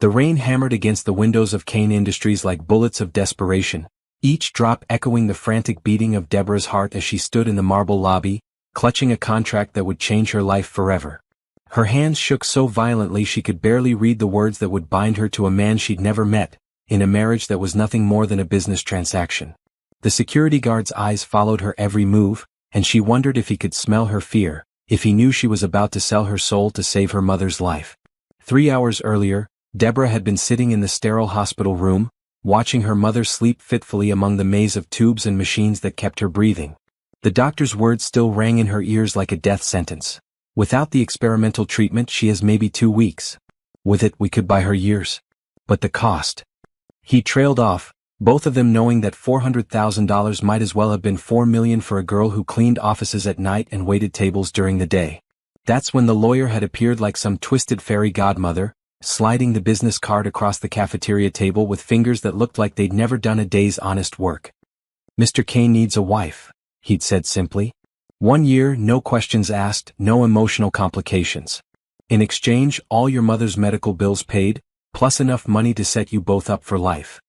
The rain hammered against the windows of Kane Industries like bullets of desperation, each drop echoing the frantic beating of Deborah's heart as she stood in the marble lobby, clutching a contract that would change her life forever. Her hands shook so violently she could barely read the words that would bind her to a man she'd never met, in a marriage that was nothing more than a business transaction. The security guard's eyes followed her every move, and she wondered if he could smell her fear, if he knew she was about to sell her soul to save her mother's life. 3 hours earlier, Deborah had been sitting in the sterile hospital room, watching her mother sleep fitfully among the maze of tubes and machines that kept her breathing. The doctor's words still rang in her ears like a death sentence. Without the experimental treatment, she has maybe 2 weeks. With it, we could buy her years. But the cost. He trailed off, both of them knowing that $400,000 might as well have been $4 million for a girl who cleaned offices at night and waited tables during the day. That's when the lawyer had appeared like some twisted fairy godmother, sliding the business card across the cafeteria table with fingers that looked like they'd never done a day's honest work. "Mr. Kane needs a wife," he'd said simply. 1 year, no questions asked, no emotional complications. In exchange, all your mother's medical bills paid, plus enough money to set you both up for life.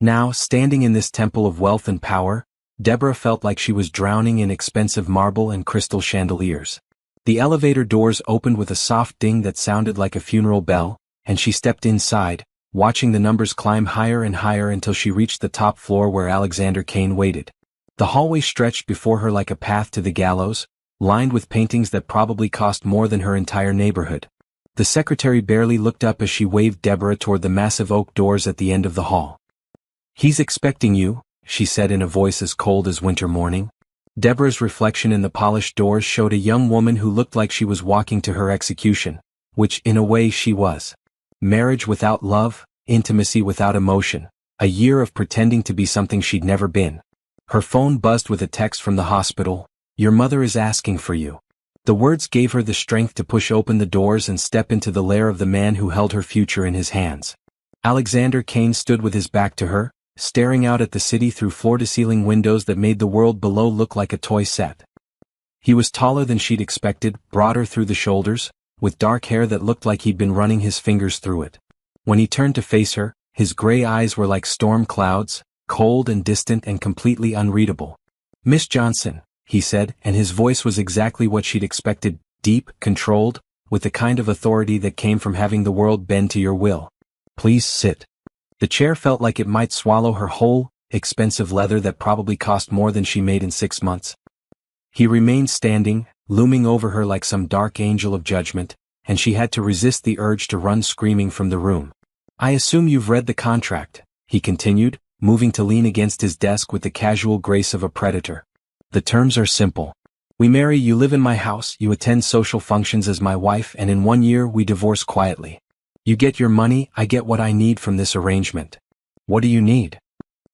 Now, standing in this temple of wealth and power, Deborah felt like she was drowning in expensive marble and crystal chandeliers. The elevator doors opened with a soft ding that sounded like a funeral bell, and she stepped inside, watching the numbers climb higher and higher until she reached the top floor where Alexander Kane waited. The hallway stretched before her like a path to the gallows, lined with paintings that probably cost more than her entire neighborhood. The secretary barely looked up as she waved Deborah toward the massive oak doors at the end of the hall. "He's expecting you," she said in a voice as cold as winter morning. Deborah's reflection in the polished doors showed a young woman who looked like she was walking to her execution, which in a way she was. Marriage without love, intimacy without emotion, a year of pretending to be something she'd never been. Her phone buzzed with a text from the hospital. "Your mother is asking for you." The words gave her the strength to push open the doors and step into the lair of the man who held her future in his hands. Alexander Kane stood with his back to her, staring out at the city through floor-to-ceiling windows that made the world below look like a toy set. He was taller than she'd expected, broader through the shoulders, with dark hair that looked like he'd been running his fingers through it. When he turned to face her, his gray eyes were like storm clouds, cold and distant and completely unreadable. "Miss Johnson," he said, and his voice was exactly what she'd expected, deep, controlled, with the kind of authority that came from having the world bend to your will. "Please sit." The chair felt like it might swallow her whole, expensive leather that probably cost more than she made in 6 months. He remained standing, looming over her like some dark angel of judgment, and she had to resist the urge to run screaming from the room. "I assume you've read the contract," he continued, moving to lean against his desk with the casual grace of a predator. "The terms are simple. We marry, you live in my house, you attend social functions as my wife, and in 1 year we divorce quietly. You get your money, I get what I need from this arrangement." "What do you need?"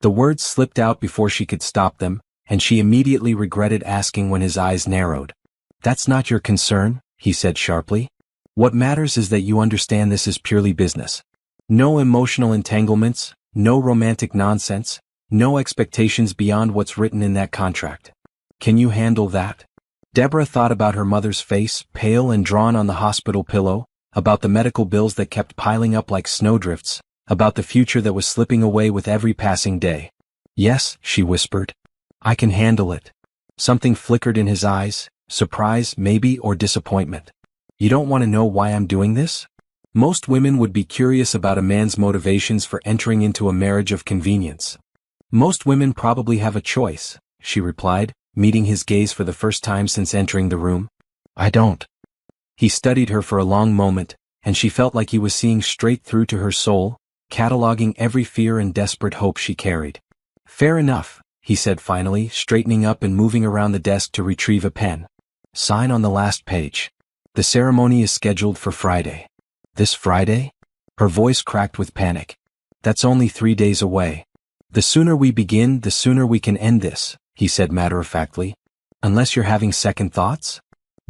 The words slipped out before she could stop them, and she immediately regretted asking when his eyes narrowed. "That's not your concern," he said sharply. "What matters is that you understand this is purely business. No emotional entanglements, no romantic nonsense, no expectations beyond what's written in that contract. Can you handle that?" Deborah thought about her mother's face, pale and drawn on the hospital pillow, about the medical bills that kept piling up like snowdrifts, about the future that was slipping away with every passing day. "Yes," she whispered. "I can handle it." Something flickered in his eyes, surprise, maybe, or disappointment. "You don't want to know why I'm doing this?" Most women would be curious about a man's motivations for entering into a marriage of convenience. "Most women probably have a choice," she replied, meeting his gaze for the first time since entering the room. "I don't." He studied her for a long moment, and she felt like he was seeing straight through to her soul, cataloging every fear and desperate hope she carried. "Fair enough," he said finally, straightening up and moving around the desk to retrieve a pen. "Sign on the last page. The ceremony is scheduled for Friday." "This Friday?" Her voice cracked with panic. "That's only 3 days away." "The sooner we begin, the sooner we can end this," he said matter-of-factly. "Unless you're having second thoughts?"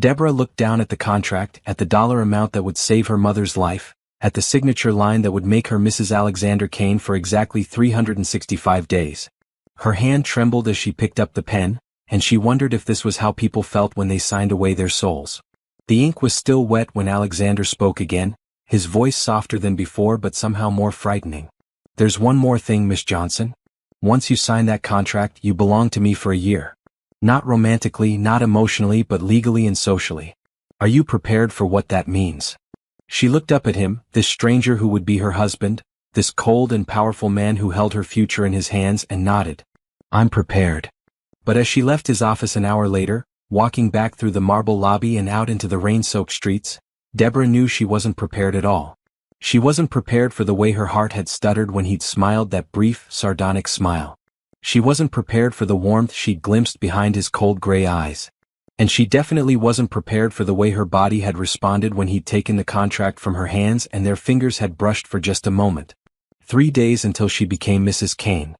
Deborah looked down at the contract, at the dollar amount that would save her mother's life, at the signature line that would make her Mrs. Alexander Kane for exactly 365 days. Her hand trembled as she picked up the pen, and she wondered if this was how people felt when they signed away their souls. The ink was still wet when Alexander spoke again, his voice softer than before but somehow more frightening. "There's one more thing, Miss Johnson. Once you sign that contract, you belong to me for a year. Not romantically, not emotionally, but legally and socially. Are you prepared for what that means?" She looked up at him, this stranger who would be her husband, this cold and powerful man who held her future in his hands, and nodded. "I'm prepared." But as she left his office an hour later, walking back through the marble lobby and out into the rain-soaked streets, Deborah knew she wasn't prepared at all. She wasn't prepared for the way her heart had stuttered when he'd smiled that brief, sardonic smile. She wasn't prepared for the warmth she'd glimpsed behind his cold gray eyes. And she definitely wasn't prepared for the way her body had responded when he'd taken the contract from her hands and their fingers had brushed for just a moment. 3 days until she became Mrs. Kane.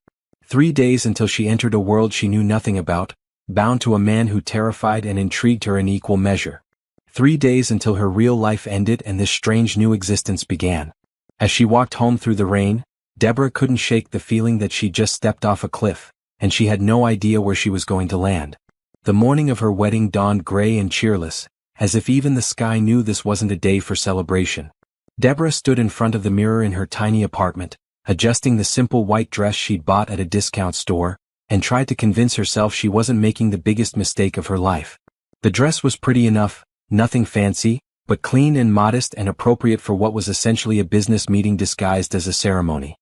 3 days until she entered a world she knew nothing about, bound to a man who terrified and intrigued her in equal measure. 3 days until her real life ended and this strange new existence began. As she walked home through the rain, Deborah couldn't shake the feeling that she'd just stepped off a cliff, and she had no idea where she was going to land. The morning of her wedding dawned gray and cheerless, as if even the sky knew this wasn't a day for celebration. Deborah stood in front of the mirror in her tiny apartment, adjusting the simple white dress she'd bought at a discount store, and tried to convince herself she wasn't making the biggest mistake of her life. The dress was pretty enough, nothing fancy, but clean and modest and appropriate for what was essentially a business meeting disguised as a ceremony.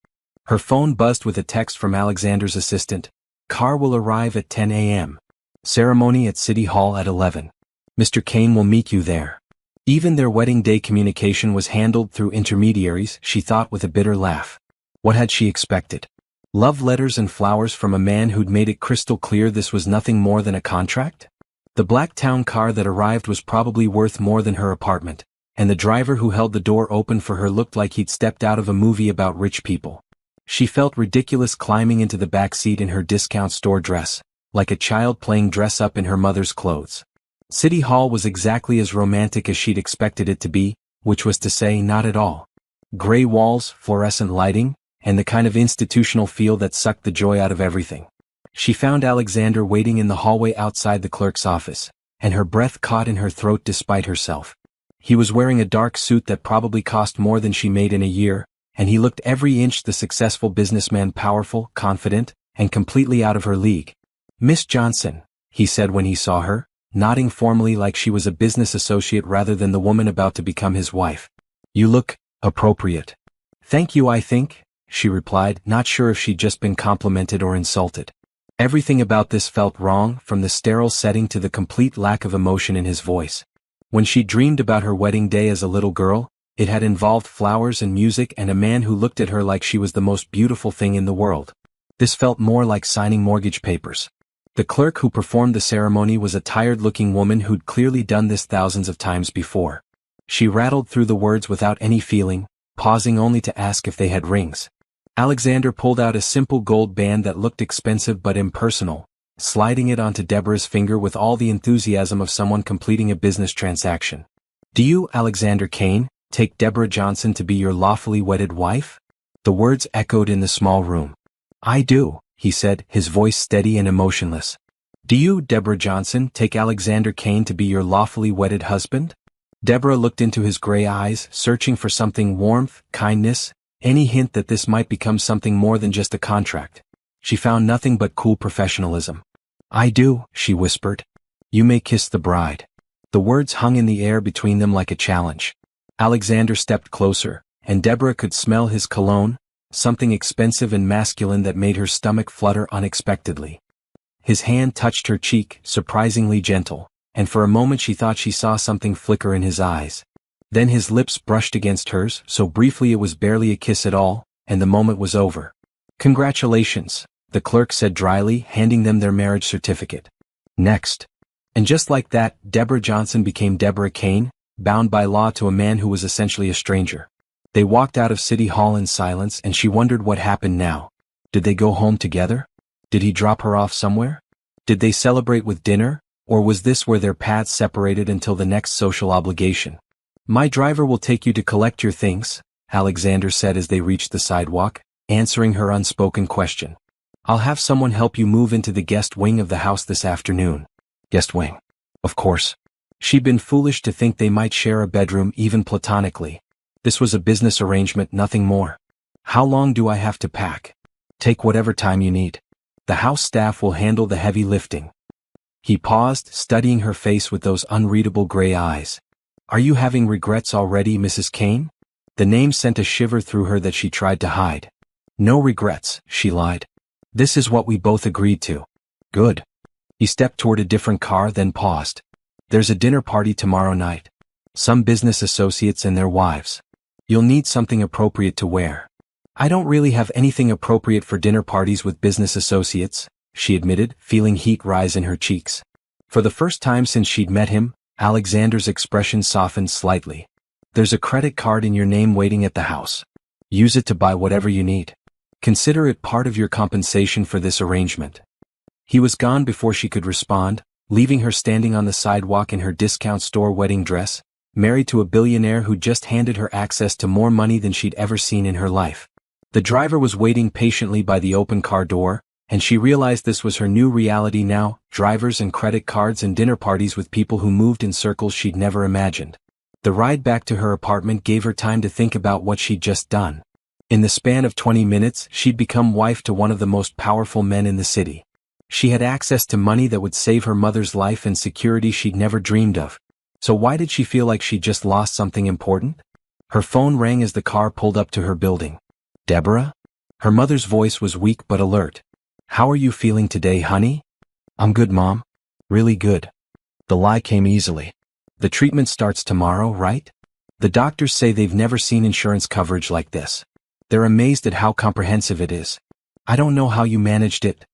Her phone buzzed with a text from Alexander's assistant. "Car will arrive at 10 a.m. Ceremony at City Hall at 11. Mr. Kane will meet you there." Even their wedding day communication was handled through intermediaries, she thought with a bitter laugh. What had she expected? Love letters and flowers from a man who'd made it crystal clear this was nothing more than a contract? The black town car that arrived was probably worth more than her apartment, and the driver who held the door open for her looked like he'd stepped out of a movie about rich people. She felt ridiculous climbing into the back seat in her discount store dress, like a child playing dress-up in her mother's clothes. City Hall was exactly as romantic as she'd expected it to be, which was to say not at all. Gray walls, fluorescent lighting, and the kind of institutional feel that sucked the joy out of everything. She found Alexander waiting in the hallway outside the clerk's office, and her breath caught in her throat despite herself. He was wearing a dark suit that probably cost more than she made in a year, and he looked every inch the successful businessman, powerful, confident, and completely out of her league. "Miss Johnson," he said when he saw her, nodding formally like she was a business associate rather than the woman about to become his wife. "You look appropriate." "Thank you, I think," she replied, not sure if she'd just been complimented or insulted. Everything about this felt wrong, from the sterile setting to the complete lack of emotion in his voice. When she dreamed about her wedding day as a little girl, it had involved flowers and music and a man who looked at her like she was the most beautiful thing in the world. This felt more like signing mortgage papers. The clerk who performed the ceremony was a tired-looking woman who'd clearly done this thousands of times before. She rattled through the words without any feeling, pausing only to ask if they had rings. Alexander pulled out a simple gold band that looked expensive but impersonal, sliding it onto Deborah's finger with all the enthusiasm of someone completing a business transaction. "Do you, Alexander Kane, take Deborah Johnson to be your lawfully wedded wife?" The words echoed in the small room. "I do," he said, his voice steady and emotionless. "Do you, Deborah Johnson, take Alexander Kane to be your lawfully wedded husband?" Deborah looked into his gray eyes, searching for something: warmth, kindness, any hint that this might become something more than just a contract. She found nothing but cool professionalism. "I do," she whispered. "You may kiss the bride." The words hung in the air between them like a challenge. Alexander stepped closer, and Deborah could smell his cologne, something expensive and masculine that made her stomach flutter unexpectedly. His hand touched her cheek, surprisingly gentle, and for a moment she thought she saw something flicker in his eyes. Then his lips brushed against hers, so briefly it was barely a kiss at all, and the moment was over. "Congratulations," the clerk said dryly, handing them their marriage certificate. "Next." And just like that, Deborah Johnson became Deborah Kane, bound by law to a man who was essentially a stranger. They walked out of City Hall in silence, and she wondered what happened now. Did they go home together? Did he drop her off somewhere? Did they celebrate with dinner, or was this where their paths separated until the next social obligation? "My driver will take you to collect your things," Alexander said as they reached the sidewalk, answering her unspoken question. "I'll have someone help you move into the guest wing of the house this afternoon." Guest wing. Of course. She'd been foolish to think they might share a bedroom even platonically. This was a business arrangement, nothing more. How long do I have to pack? Take whatever time you need. The house staff will handle the heavy lifting. He paused, studying her face with those unreadable gray eyes. Are you having regrets already, Mrs. Kane? The name sent a shiver through her that she tried to hide. No regrets, she lied. This is what we both agreed to. Good. He stepped toward a different car, then paused. There's a dinner party tomorrow night. Some business associates and their wives. You'll need something appropriate to wear. I don't really have anything appropriate for dinner parties with business associates, she admitted, feeling heat rise in her cheeks. For the first time since she'd met him, Alexander's expression softened slightly. There's a credit card in your name waiting at the house. Use it to buy whatever you need. Consider it part of your compensation for this arrangement. He was gone before she could respond, leaving her standing on the sidewalk in her discount store wedding dress, married to a billionaire who just handed her access to more money than she'd ever seen in her life. The driver was waiting patiently by the open car door, and she realized this was her new reality now, drivers and credit cards and dinner parties with people who moved in circles she'd never imagined. The ride back to her apartment gave her time to think about what she'd just done. In the span of 20 minutes, she'd become wife to one of the most powerful men in the city. She had access to money that would save her mother's life and security she'd never dreamed of. So why did she feel like she'd just lost something important? Her phone rang as the car pulled up to her building. Deborah? Her mother's voice was weak but alert. How are you feeling today, honey? I'm good, Mom. Really good. The lie came easily. The treatment starts tomorrow, right? The doctors say they've never seen insurance coverage like this. They're amazed at how comprehensive it is. I don't know how you managed it.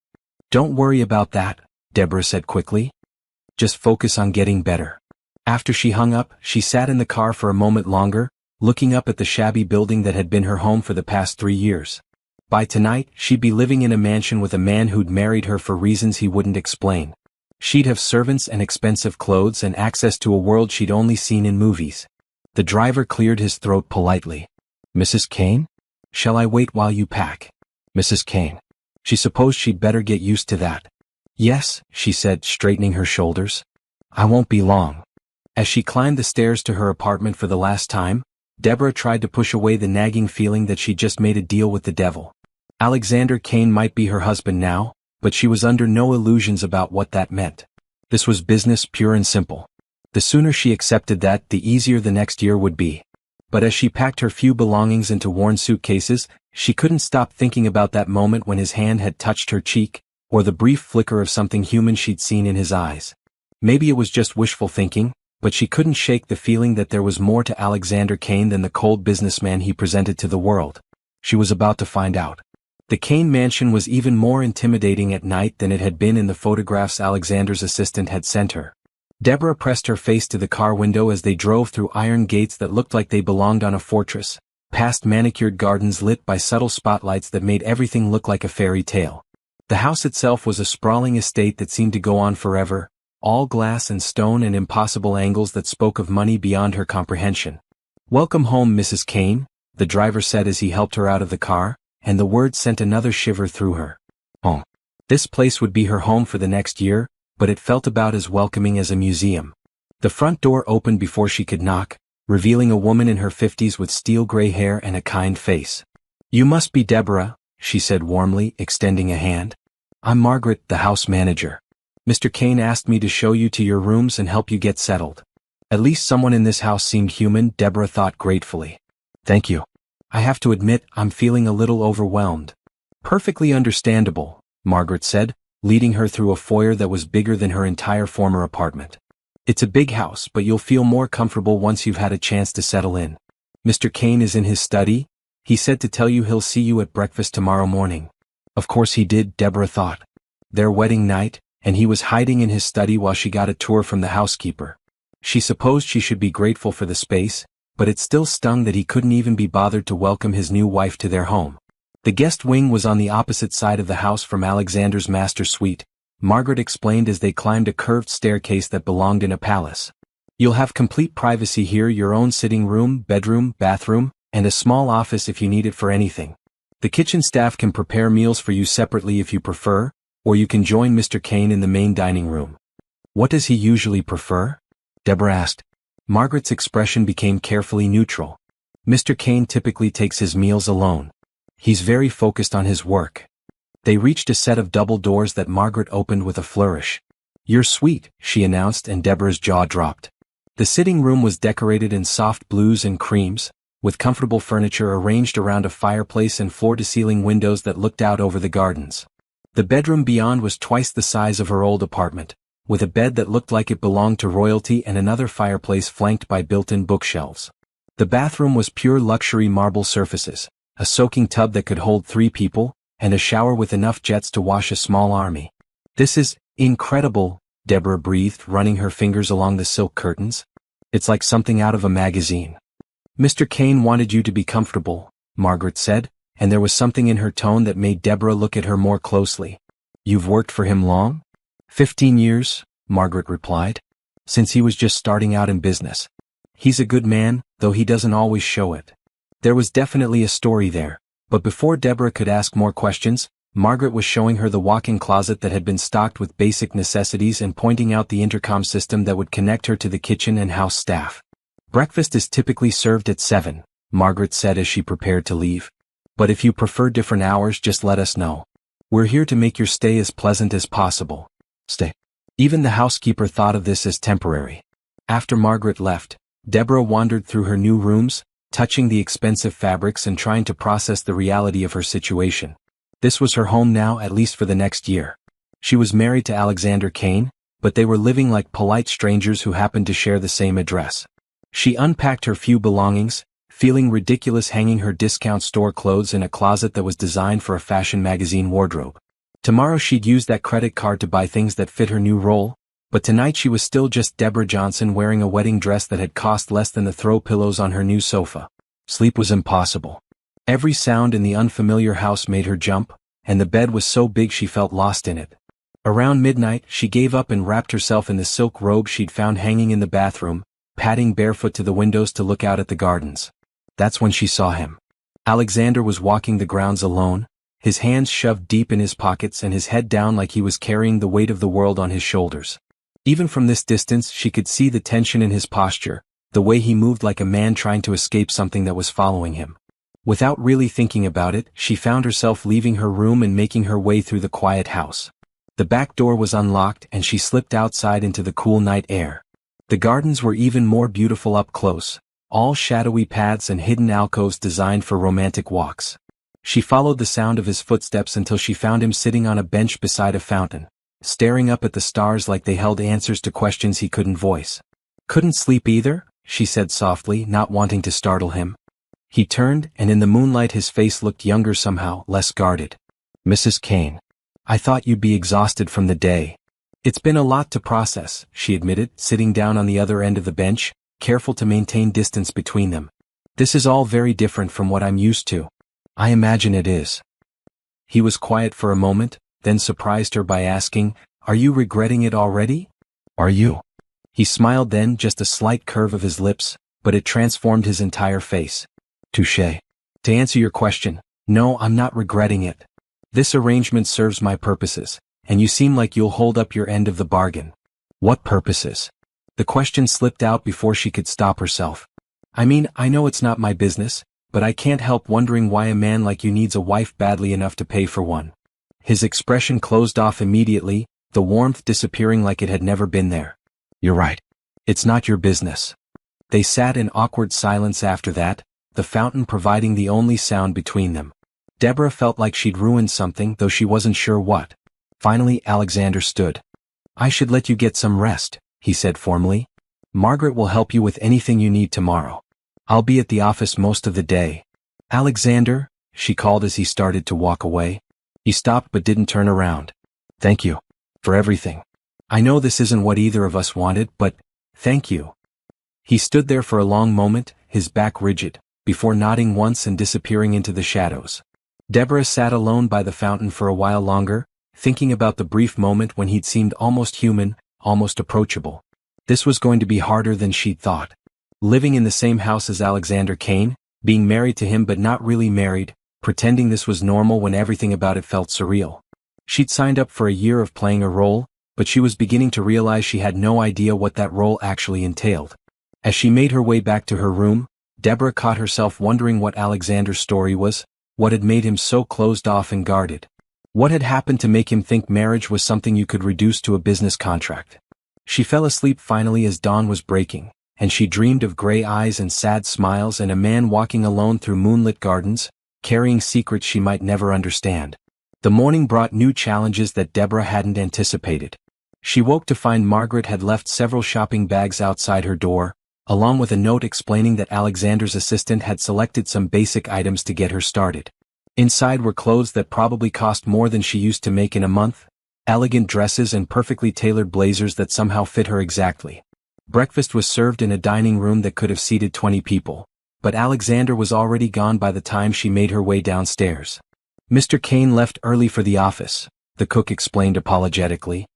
Don't worry about that, Deborah said quickly. Just focus on getting better. After she hung up, she sat in the car for a moment longer, looking up at the shabby building that had been her home for the past 3 years. By tonight, she'd be living in a mansion with a man who'd married her for reasons he wouldn't explain. She'd have servants and expensive clothes and access to a world she'd only seen in movies. The driver cleared his throat politely. Mrs. Kane? Shall I wait while you pack? Mrs. Kane. She supposed she'd better get used to that. Yes, she said, straightening her shoulders. I won't be long. As she climbed the stairs to her apartment for the last time, Deborah tried to push away the nagging feeling that she'd just made a deal with the devil. Alexander Kane might be her husband now, but she was under no illusions about what that meant. This was business, pure and simple. The sooner she accepted that, the easier the next year would be. But as she packed her few belongings into worn suitcases, she couldn't stop thinking about that moment when his hand had touched her cheek, or the brief flicker of something human she'd seen in his eyes. Maybe it was just wishful thinking, but she couldn't shake the feeling that there was more to Alexander Kane than the cold businessman he presented to the world. She was about to find out. The Kane mansion was even more intimidating at night than it had been in the photographs Alexander's assistant had sent her. Deborah pressed her face to the car window as they drove through iron gates that looked like they belonged on a fortress, past manicured gardens lit by subtle spotlights that made everything look like a fairy tale. The house itself was a sprawling estate that seemed to go on forever, all glass and stone and impossible angles that spoke of money beyond her comprehension. Welcome home, Mrs. Kane, the driver said as he helped her out of the car, and the words sent another shiver through her. Oh. This place would be her home for the next year, but it felt about as welcoming as a museum. The front door opened before she could knock, revealing a woman in her 50s with steel gray hair and a kind face. You must be Deborah, she said warmly, extending a hand. I'm Margaret, the house manager. Mr. Kane asked me to show you to your rooms and help you get settled. At least someone in this house seemed human, Deborah thought gratefully. Thank you. I have to admit, I'm feeling a little overwhelmed. Perfectly understandable, Margaret said, leading her through a foyer that was bigger than her entire former apartment. It's a big house, but you'll feel more comfortable once you've had a chance to settle in. Mr. Kane is in his study. He said to tell you he'll see you at breakfast tomorrow morning. Of course he did, Deborah thought. Their wedding night, and he was hiding in his study while she got a tour from the housekeeper. She supposed she should be grateful for the space, but it still stung that he couldn't even be bothered to welcome his new wife to their home. The guest wing was on the opposite side of the house from Alexander's master suite, Margaret explained as they climbed a curved staircase that belonged in a palace. You'll have complete privacy here, your own sitting room, bedroom, bathroom, and a small office if you need it for anything. The kitchen staff can prepare meals for you separately if you prefer, or you can join Mr. Kane in the main dining room. What does he usually prefer? Deborah asked. Margaret's expression became carefully neutral. Mr. Kane typically takes his meals alone. He's very focused on his work. They reached a set of double doors that Margaret opened with a flourish. "You're sweet," she announced, and Deborah's jaw dropped. The sitting room was decorated in soft blues and creams, with comfortable furniture arranged around a fireplace and floor-to-ceiling windows that looked out over the gardens. The bedroom beyond was twice the size of her old apartment, with a bed that looked like it belonged to royalty and another fireplace flanked by built-in bookshelves. The bathroom was pure luxury marble surfaces, a soaking tub that could hold 3 people, and a shower with enough jets to wash a small army. "This is incredible," Deborah breathed, running her fingers along the silk curtains. "It's like something out of a magazine." "Mr. Kane wanted you to be comfortable," Margaret said, and there was something in her tone that made Deborah look at her more closely. "You've worked for him long?" 15 years, Margaret replied. "Since he was just starting out in business. He's a good man, though he doesn't always show it." There was definitely a story there, but before Deborah could ask more questions, Margaret was showing her the walk-in closet that had been stocked with basic necessities and pointing out the intercom system that would connect her to the kitchen and house staff. "Breakfast is typically served at 7, Margaret said as she prepared to leave. "But if you prefer different hours, just let us know. We're here to make your stay as pleasant as possible." Stay. Even the housekeeper thought of this as temporary. After Margaret left, Deborah wandered through her new rooms, touching the expensive fabrics and trying to process the reality of her situation. This was her home now, at least for the next year. She was married to Alexander Kane, but they were living like polite strangers who happened to share the same address. She unpacked her few belongings, feeling ridiculous hanging her discount store clothes in a closet that was designed for a fashion magazine wardrobe. Tomorrow she'd use that credit card to buy things that fit her new role, but tonight she was still just Deborah Johnson wearing a wedding dress that had cost less than the throw pillows on her new sofa. Sleep was impossible. Every sound in the unfamiliar house made her jump, and the bed was so big she felt lost in it. Around midnight, she gave up and wrapped herself in the silk robe she'd found hanging in the bathroom, padding barefoot to the windows to look out at the gardens. That's when she saw him. Alexander was walking the grounds alone, his hands shoved deep in his pockets and his head down like he was carrying the weight of the world on his shoulders. Even from this distance she could see the tension in his posture, the way he moved like a man trying to escape something that was following him. Without really thinking about it, she found herself leaving her room and making her way through the quiet house. The back door was unlocked and she slipped outside into the cool night air. The gardens were even more beautiful up close, all shadowy paths and hidden alcoves designed for romantic walks. She followed the sound of his footsteps until she found him sitting on a bench beside a fountain, staring up at the stars like they held answers to questions he couldn't voice. "Couldn't sleep either?" she said softly, not wanting to startle him. He turned, and in the moonlight his face looked younger somehow, less guarded. "Mrs. Kane, I thought you'd be exhausted from the day." "It's been a lot to process," she admitted, sitting down on the other end of the bench, careful to maintain distance between them. "This is all very different from what I'm used to." "I imagine it is." He was quiet for a moment, then surprised her by asking, "Are you regretting it already?" "Are you?" He smiled then, just a slight curve of his lips, but it transformed his entire face. "Touché. To answer your question, no, I'm not regretting it. This arrangement serves my purposes, and you seem like you'll hold up your end of the bargain." "What purposes?" The question slipped out before she could stop herself. "I mean, I know it's not my business, but I can't help wondering why a man like you needs a wife badly enough to pay for one." His expression closed off immediately, the warmth disappearing like it had never been there. "You're right. It's not your business." They sat in awkward silence after that, the fountain providing the only sound between them. Deborah felt like she'd ruined something, though she wasn't sure what. Finally, Alexander stood. "I should let you get some rest," he said formally. "Margaret will help you with anything you need tomorrow. I'll be at the office most of the day." "Alexander," she called as he started to walk away. He stopped but didn't turn around. "Thank you. For everything. I know this isn't what either of us wanted, but thank you." He stood there for a long moment, his back rigid, before nodding once and disappearing into the shadows. Deborah sat alone by the fountain for a while longer, thinking about the brief moment when he'd seemed almost human, almost approachable. This was going to be harder than she'd thought. Living in the same house as Alexander Kane, being married to him but not really married, pretending this was normal when everything about it felt surreal. She'd signed up for a year of playing a role, but she was beginning to realize she had no idea what that role actually entailed. As she made her way back to her room, Deborah caught herself wondering what Alexander's story was, what had made him so closed off and guarded. What had happened to make him think marriage was something you could reduce to a business contract? She fell asleep finally as dawn was breaking, and she dreamed of gray eyes and sad smiles and a man walking alone through moonlit gardens, carrying secrets she might never understand. The morning brought new challenges that Deborah hadn't anticipated. She woke to find Margaret had left several shopping bags outside her door, along with a note explaining that Alexander's assistant had selected some basic items to get her started. Inside were clothes that probably cost more than she used to make in a month, elegant dresses and perfectly tailored blazers that somehow fit her exactly. Breakfast was served in a dining room that could have seated 20 people, but Alexander was already gone by the time she made her way downstairs. Mr. Kane left early for the office, the cook explained apologetically.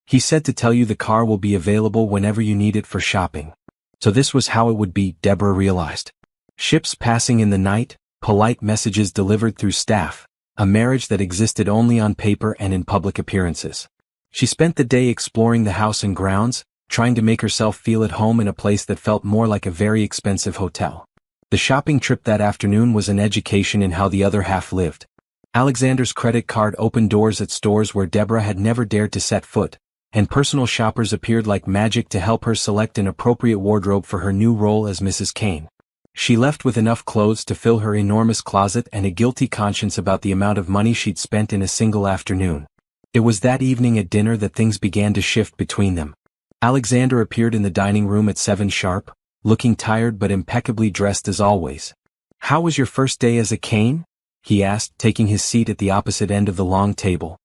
He said to tell you the car will be available whenever you need it for shopping. So this was how it would be, Deborah realized. Ships passing in the night, polite messages delivered through staff, a marriage that existed only on paper and in public appearances. She spent the day exploring the house and grounds, trying to make herself feel at home in a place that felt more like a very expensive hotel. The shopping trip that afternoon was an education in how the other half lived. Alexander's credit card opened doors at stores where Deborah had never dared to set foot, and personal shoppers appeared like magic to help her select an appropriate wardrobe for her new role as Mrs. Kane. She left with enough clothes to fill her enormous closet and a guilty conscience about the amount of money she'd spent in a single afternoon. It was that evening at dinner that things began to shift between them. Alexander appeared in the dining room at 7 sharp, looking tired but impeccably dressed as always. "How was your first day as a Kane?" he asked, taking his seat at the opposite end of the long table.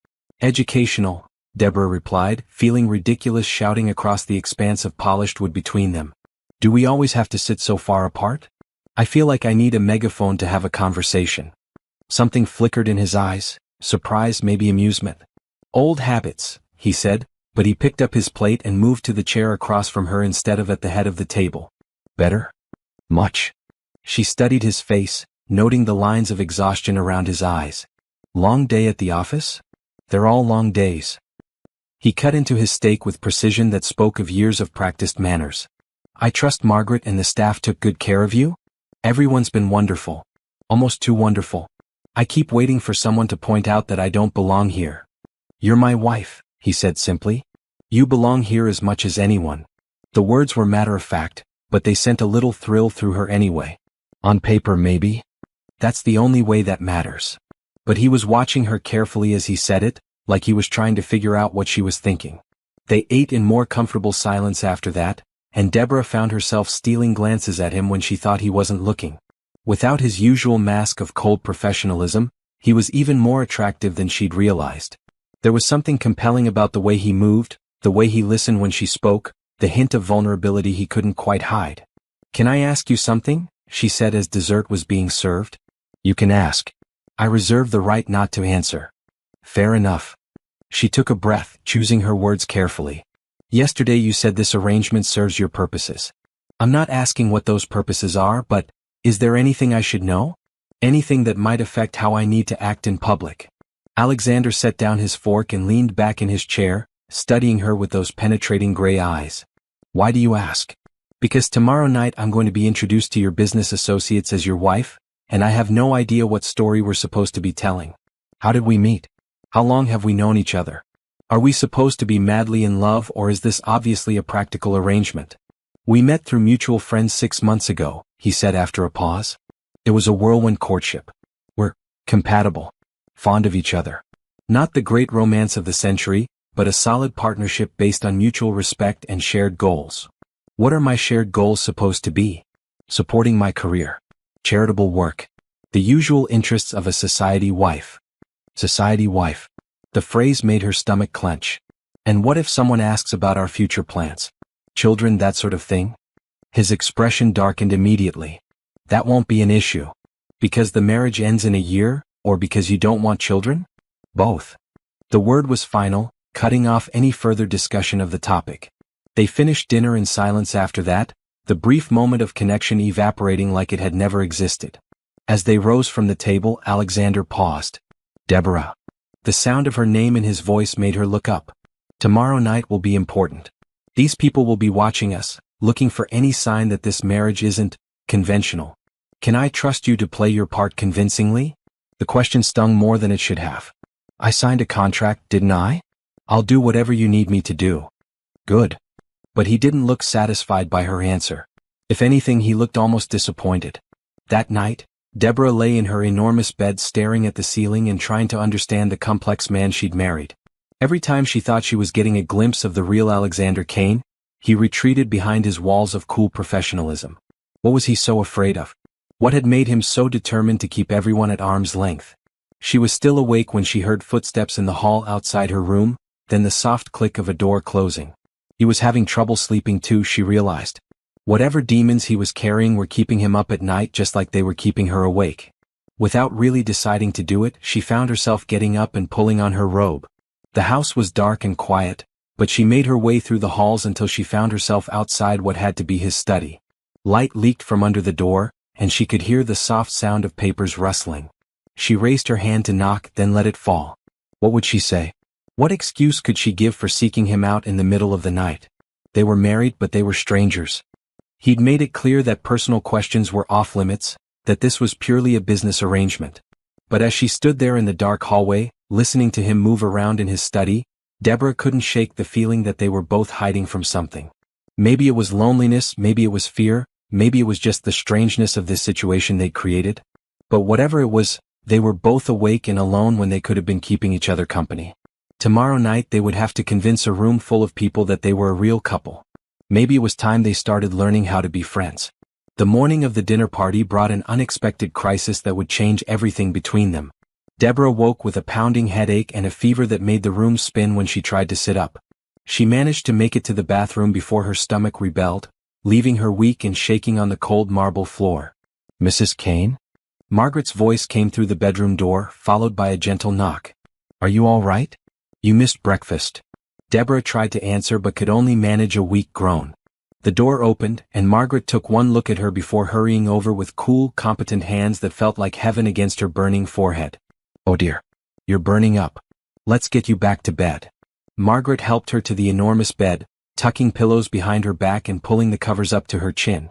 "Educational," Deborah replied, feeling ridiculous shouting across the expanse of polished wood between them. "Do we always have to sit so far apart? I feel like I need a megaphone to have a conversation." Something flickered in his eyes, surprise, maybe amusement. "Old habits," he said, but he picked up his plate and moved to the chair across from her instead of at the head of the table. "Better? Much?" She studied his face, noting the lines of exhaustion around his eyes. "Long day at the office?" "They're all long days." He cut into his steak with precision that spoke of years of practiced manners. "I trust Margaret and the staff took good care of you?" "Everyone's been wonderful. Almost too wonderful. I keep waiting for someone to point out that I don't belong here." "You're my wife," he said simply. "You belong here as much as anyone." The words were matter-of-fact, but they sent a little thrill through her anyway. "On paper maybe. That's the only way that matters." But he was watching her carefully as he said it, like he was trying to figure out what she was thinking. They ate in more comfortable silence after that, and Deborah found herself stealing glances at him when she thought he wasn't looking. Without his usual mask of cold professionalism, he was even more attractive than she'd realized. There was something compelling about the way he moved, the way he listened when she spoke, the hint of vulnerability he couldn't quite hide. "Can I ask you something?" she said as dessert was being served. "You can ask. I reserve the right not to answer." "Fair enough." She took a breath, choosing her words carefully. "Yesterday you said this arrangement serves your purposes. I'm not asking what those purposes are, but is there anything I should know? Anything that might affect how I need to act in public?" Alexander set down his fork and leaned back in his chair, studying her with those penetrating gray eyes. "Why do you ask?" "Because tomorrow night I'm going to be introduced to your business associates as your wife, and I have no idea what story we're supposed to be telling. How did we meet? How long have we known each other? Are we supposed to be madly in love, or is this obviously a practical arrangement?" "We met through mutual friends 6 months ago," he said after a pause. "It was a whirlwind courtship. We're compatible, fond of each other. Not the great romance of the century, but a solid partnership based on mutual respect and shared goals." "What are my shared goals supposed to be?" "Supporting my career. Charitable work. The usual interests of a society wife." Society wife. The phrase made her stomach clench. "And what if someone asks about our future plans? Children, that sort of thing?" His expression darkened immediately. "That won't be an issue. Because the marriage ends in a year, or because you don't want children?" "Both." The word was final, cutting off any further discussion of the topic. They finished dinner in silence after that, the brief moment of connection evaporating like it had never existed. As they rose from the table, Alexander paused. "Deborah." The sound of her name in his voice made her look up. "Tomorrow night will be important. These people will be watching us, looking for any sign that this marriage isn't conventional. Can I trust you to play your part convincingly? The question stung more than it should have. I signed a contract, didn't I? I'll do whatever you need me to do. Good. But he didn't look satisfied by her answer. If anything, he looked almost disappointed. That night, Deborah lay in her enormous bed staring at the ceiling and trying to understand the complex man she'd married. Every time she thought she was getting a glimpse of the real Alexander Kane, he retreated behind his walls of cool professionalism. What was he so afraid of? What had made him so determined to keep everyone at arm's length? She was still awake when she heard footsteps in the hall outside her room, then the soft click of a door closing. He was having trouble sleeping too, she realized. Whatever demons he was carrying were keeping him up at night just like they were keeping her awake. Without really deciding to do it, she found herself getting up and pulling on her robe. The house was dark and quiet, but she made her way through the halls until she found herself outside what had to be his study. Light leaked from under the door, and she could hear the soft sound of papers rustling. She raised her hand to knock, then let it fall. What would she say? What excuse could she give for seeking him out in the middle of the night? They were married, but they were strangers. He'd made it clear that personal questions were off limits, that this was purely a business arrangement. But as she stood there in the dark hallway, listening to him move around in his study, Deborah couldn't shake the feeling that they were both hiding from something. Maybe it was loneliness, maybe it was fear, maybe it was just the strangeness of this situation they'd created. But whatever it was, they were both awake and alone when they could have been keeping each other company. Tomorrow night they would have to convince a room full of people that they were a real couple. Maybe it was time they started learning how to be friends. The morning of the dinner party brought an unexpected crisis that would change everything between them. Deborah woke with a pounding headache and a fever that made the room spin when she tried to sit up. She managed to make it to the bathroom before her stomach rebelled, leaving her weak and shaking on the cold marble floor. Mrs. Kane? Margaret's voice came through the bedroom door, followed by a gentle knock. Are you all right? You missed breakfast. Deborah tried to answer but could only manage a weak groan. The door opened, and Margaret took one look at her before hurrying over with cool, competent hands that felt like heaven against her burning forehead. Oh dear. You're burning up. Let's get you back to bed. Margaret helped her to the enormous bed, tucking pillows behind her back and pulling the covers up to her chin.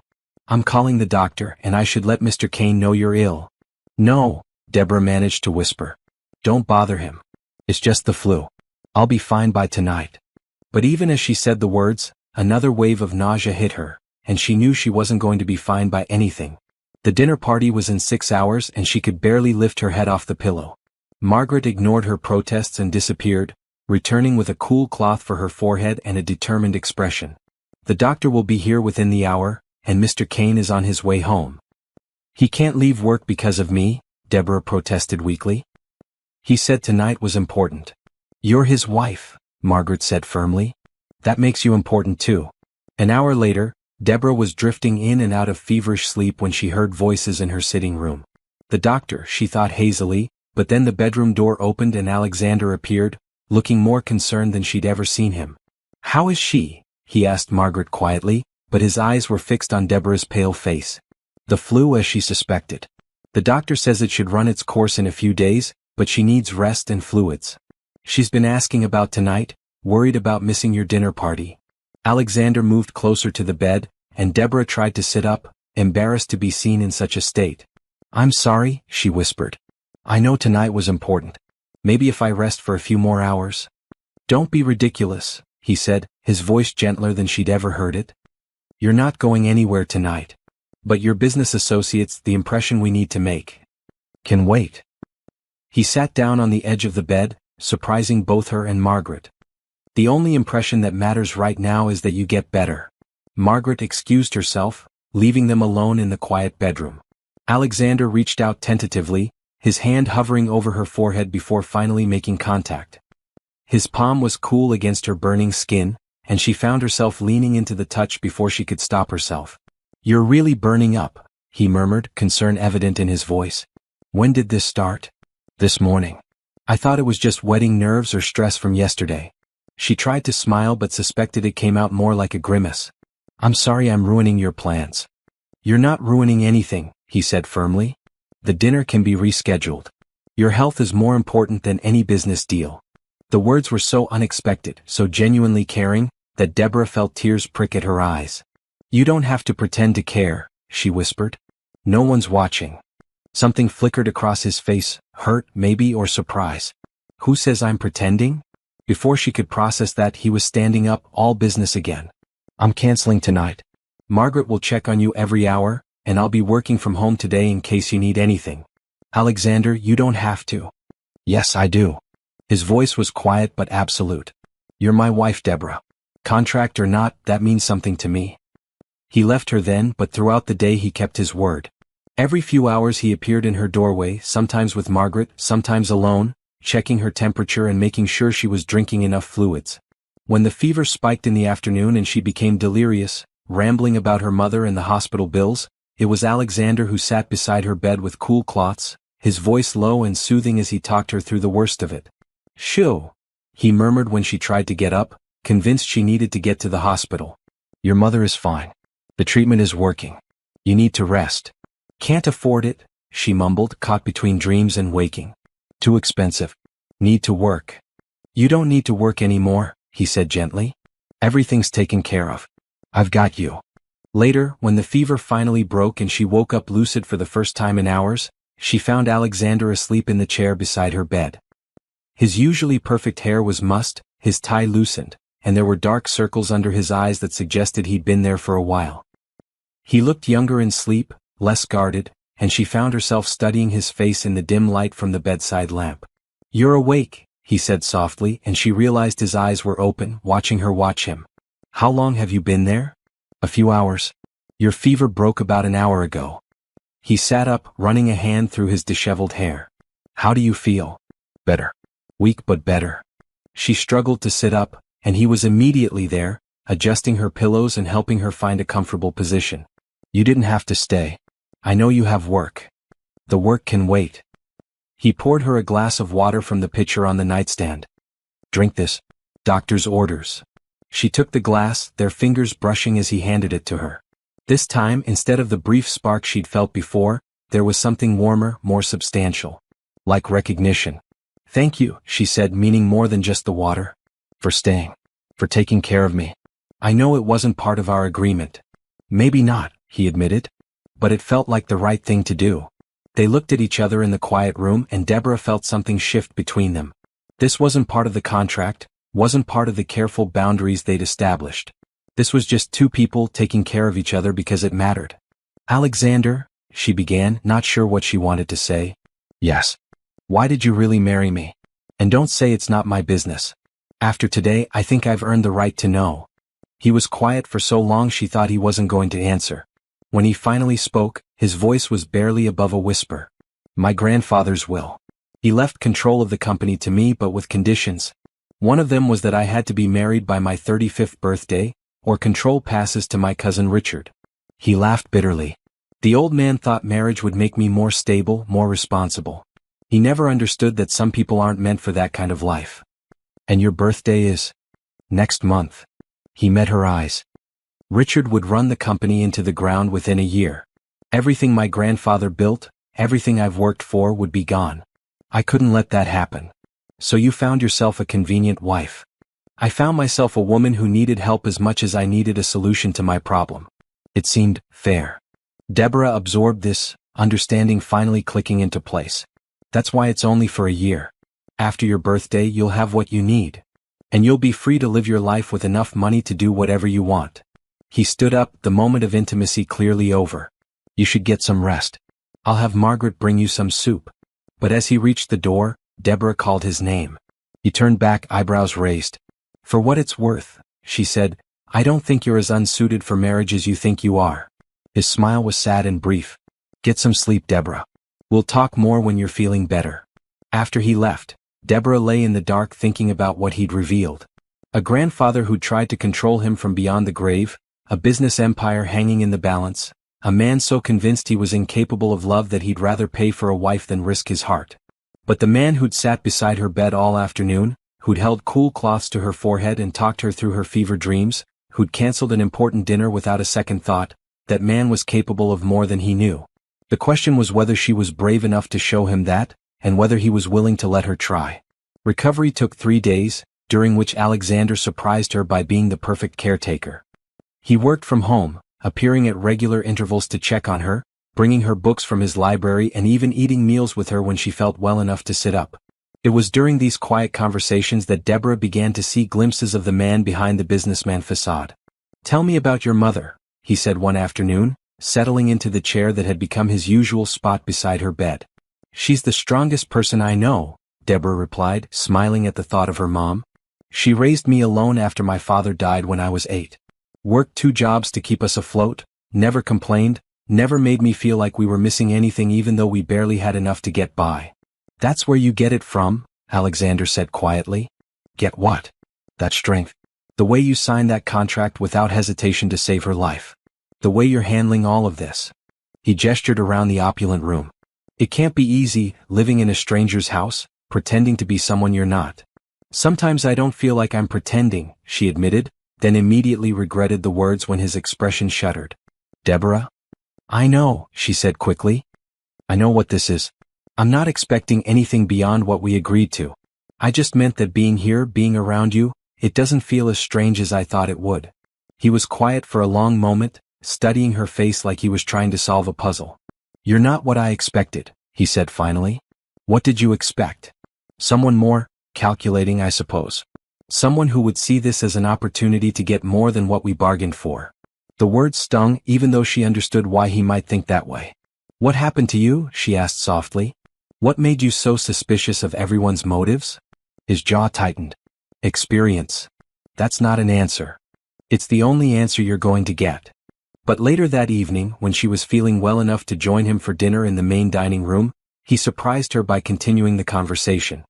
I'm calling the doctor, and I should let Mr. Kane know you're ill. No, Deborah managed to whisper. Don't bother him. It's just the flu. I'll be fine by tonight. But even as she said the words, another wave of nausea hit her, and she knew she wasn't going to be fine by anything. The dinner party was in 6 hours and she could barely lift her head off the pillow. Margaret ignored her protests and disappeared, returning with a cool cloth for her forehead and a determined expression. The doctor will be here within the hour, and Mr. Kane is on his way home. He can't leave work because of me, Deborah protested weakly. He said tonight was important. You're his wife, Margaret said firmly. That makes you important too. An hour later, Deborah was drifting in and out of feverish sleep when she heard voices in her sitting room. The doctor, she thought hazily, but then the bedroom door opened and Alexander appeared, looking more concerned than she'd ever seen him. How is she? He asked Margaret quietly, but his eyes were fixed on Deborah's pale face. The flu, as she suspected. The doctor says it should run its course in a few days, but she needs rest and fluids. She's been asking about tonight, worried about missing your dinner party. Alexander moved closer to the bed, and Deborah tried to sit up, embarrassed to be seen in such a state. I'm sorry, she whispered. I know tonight was important. Maybe if I rest for a few more hours. Don't be ridiculous, he said, his voice gentler than she'd ever heard it. You're not going anywhere tonight. But your business associates, the impression we need to make, can wait. He sat down on the edge of the bed, surprising both her and Margaret. The only impression that matters right now is that you get better. Margaret excused herself, leaving them alone in the quiet bedroom. Alexander reached out tentatively, his hand hovering over her forehead before finally making contact. His palm was cool against her burning skin, and she found herself leaning into the touch before she could stop herself. You're really burning up, he murmured, concern evident in his voice. When did this start? This morning. I thought it was just wetting nerves or stress from yesterday. She tried to smile but suspected it came out more like a grimace. I'm sorry I'm ruining your plans. You're not ruining anything, he said firmly. The dinner can be rescheduled. Your health is more important than any business deal. The words were so unexpected, so genuinely caring, that Deborah felt tears prick at her eyes. You don't have to pretend to care, she whispered. No one's watching. Something flickered across his face, hurt, maybe, or surprise. Who says I'm pretending? Before she could process that, he was standing up, all business again. I'm canceling tonight. Margaret will check on you every hour, and I'll be working from home today in case you need anything. Alexander, you don't have to. Yes, I do. His voice was quiet but absolute. You're my wife, Deborah. Contract or not, that means something to me. He left her then, but throughout the day he kept his word. Every few hours he appeared in her doorway, sometimes with Margaret, sometimes alone, checking her temperature and making sure she was drinking enough fluids. When the fever spiked in the afternoon and she became delirious, rambling about her mother and the hospital bills, it was Alexander who sat beside her bed with cool cloths, his voice low and soothing as he talked her through the worst of it. Shoo! He murmured when she tried to get up, convinced she needed to get to the hospital. Your mother is fine. The treatment is working. You need to rest. Can't afford it, she mumbled, caught between dreams and waking. Too expensive. Need to work. You don't need to work anymore, he said gently. Everything's taken care of. I've got you. Later, when the fever finally broke and she woke up lucid for the first time in hours, she found Alexander asleep in the chair beside her bed. His usually perfect hair was mussed, his tie loosened, and there were dark circles under his eyes that suggested he'd been there for a while. He looked younger in sleep, less guarded, and she found herself studying his face in the dim light from the bedside lamp. You're awake, he said softly, and she realized his eyes were open, watching her watch him. How long have you been there? A few hours. Your fever broke about an hour ago. He sat up, running a hand through his disheveled hair. How do you feel? Better. Weak but better. She struggled to sit up, and he was immediately there, adjusting her pillows and helping her find a comfortable position. You didn't have to stay. I know you have work. The work can wait. He poured her a glass of water from the pitcher on the nightstand. Drink this. Doctor's orders. She took the glass, their fingers brushing as he handed it to her. This time, instead of the brief spark she'd felt before, there was something warmer, more substantial. Like recognition. Thank you, she said, meaning more than just the water. For staying. For taking care of me. I know it wasn't part of our agreement. Maybe not, he admitted. But it felt like the right thing to do. They looked at each other in the quiet room and Deborah felt something shift between them. This wasn't part of the contract, wasn't part of the careful boundaries they'd established. This was just two people taking care of each other because it mattered. Alexander, she began, not sure what she wanted to say. Yes. Why did you really marry me? And don't say it's not my business. After today, I think I've earned the right to know. He was quiet for so long she thought he wasn't going to answer. When he finally spoke, his voice was barely above a whisper. My grandfather's will. He left control of the company to me but with conditions. One of them was that I had to be married by my 35th birthday, or control passes to my cousin Richard. He laughed bitterly. The old man thought marriage would make me more stable, more responsible. He never understood that some people aren't meant for that kind of life. And your birthday is? Next month. He met her eyes. Richard would run the company into the ground within a year. Everything my grandfather built, everything I've worked for would be gone. I couldn't let that happen. So you found yourself a convenient wife. I found myself a woman who needed help as much as I needed a solution to my problem. It seemed fair. Deborah absorbed this, understanding finally clicking into place. That's why it's only for a year. After your birthday you'll have what you need. And you'll be free to live your life with enough money to do whatever you want. He stood up, the moment of intimacy clearly over. You should get some rest. I'll have Margaret bring you some soup. But as he reached the door, Deborah called his name. He turned back, eyebrows raised. For what it's worth, she said, I don't think you're as unsuited for marriage as you think you are. His smile was sad and brief. Get some sleep, Deborah. We'll talk more when you're feeling better. After he left, Deborah lay in the dark thinking about what he'd revealed. A grandfather who'd tried to control him from beyond the grave, a business empire hanging in the balance, a man so convinced he was incapable of love that he'd rather pay for a wife than risk his heart. But the man who'd sat beside her bed all afternoon, who'd held cool cloths to her forehead and talked her through her fever dreams, who'd canceled an important dinner without a second thought, that man was capable of more than he knew. The question was whether she was brave enough to show him that, and whether he was willing to let her try. Recovery took 3 days, during which Alexander surprised her by being the perfect caretaker. He worked from home, appearing at regular intervals to check on her, bringing her books from his library and even eating meals with her when she felt well enough to sit up. It was during these quiet conversations that Deborah began to see glimpses of the man behind the businessman facade. "Tell me about your mother," he said one afternoon, settling into the chair that had become his usual spot beside her bed. "She's the strongest person I know," Deborah replied, smiling at the thought of her mom. "She raised me alone after my father died when I was 8. Worked 2 jobs to keep us afloat, never complained, never made me feel like we were missing anything even though we barely had enough to get by." "That's where you get it from," Alexander said quietly. "Get what?" "That strength. The way you signed that contract without hesitation to save her life. The way you're handling all of this." He gestured around the opulent room. "It can't be easy, living in a stranger's house, pretending to be someone you're not." "Sometimes I don't feel like I'm pretending," she admitted, then immediately regretted the words when his expression shuddered. "Deborah?" "I know," she said quickly. "I know what this is. I'm not expecting anything beyond what we agreed to. I just meant that being here, being around you, it doesn't feel as strange as I thought it would." He was quiet for a long moment, studying her face like he was trying to solve a puzzle. "You're not what I expected," he said finally. "What did you expect? Someone more calculating, I suppose. Someone who would see this as an opportunity to get more than what we bargained for." The words stung even though she understood why he might think that way. "What happened to you?" she asked softly. "What made you so suspicious of everyone's motives?" His jaw tightened. "Experience. That's not an answer. It's the only answer you're going to get." But later that evening, when she was feeling well enough to join him for dinner in the main dining room, he surprised her by continuing the conversation.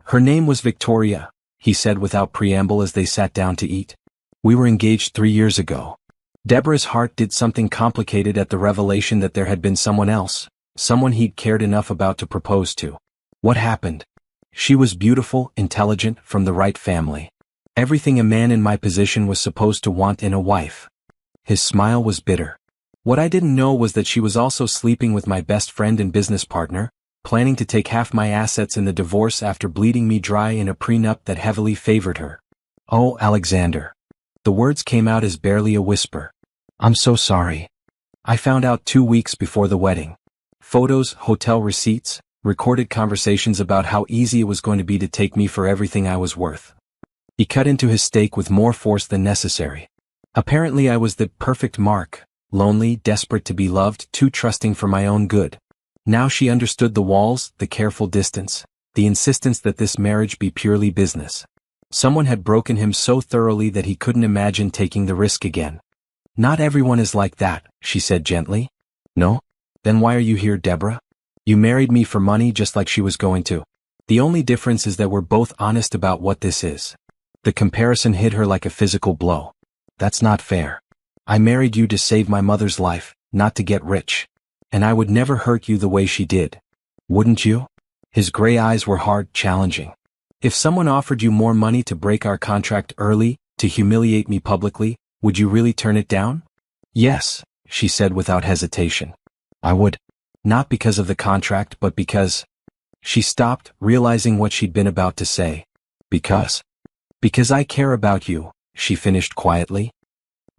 "Her name was Victoria," he said without preamble as they sat down to eat. "We were engaged 3 years ago." Deborah's heart did something complicated at the revelation that there had been someone else, someone he'd cared enough about to propose to. What happened? "She was beautiful, intelligent, from the right family. Everything a man in my position was supposed to want in a wife." His smile was bitter. "What I didn't know was that she was also sleeping with my best friend and business partner, planning to take half my assets in the divorce after bleeding me dry in a prenup that heavily favored her." "Oh, Alexander." The words came out as barely a whisper. "I'm so sorry. I found out 2 weeks before the wedding. Photos, hotel receipts, recorded conversations about how easy it was going to be to take me for everything I was worth." He cut into his steak with more force than necessary. "Apparently I was the perfect mark, lonely, desperate to be loved, too trusting for my own good." Now she understood the walls, the careful distance, the insistence that this marriage be purely business. Someone had broken him so thoroughly that he couldn't imagine taking the risk again. "Not everyone is like that," she said gently. "No? Then why are you here, Deborah? You married me for money just like she was going to. The only difference is that we're both honest about what this is." The comparison hit her like a physical blow. "That's not fair. I married you to save my mother's life, not to get rich. And I would never hurt you the way she did. Wouldn't you?" His gray eyes were hard, challenging. "If someone offered you more money to break our contract early, to humiliate me publicly, would you really turn it down?" "Yes," she said without hesitation. "I would. Not because of the contract but because—" She stopped, realizing what she'd been about to say. "Because I care about you," she finished quietly.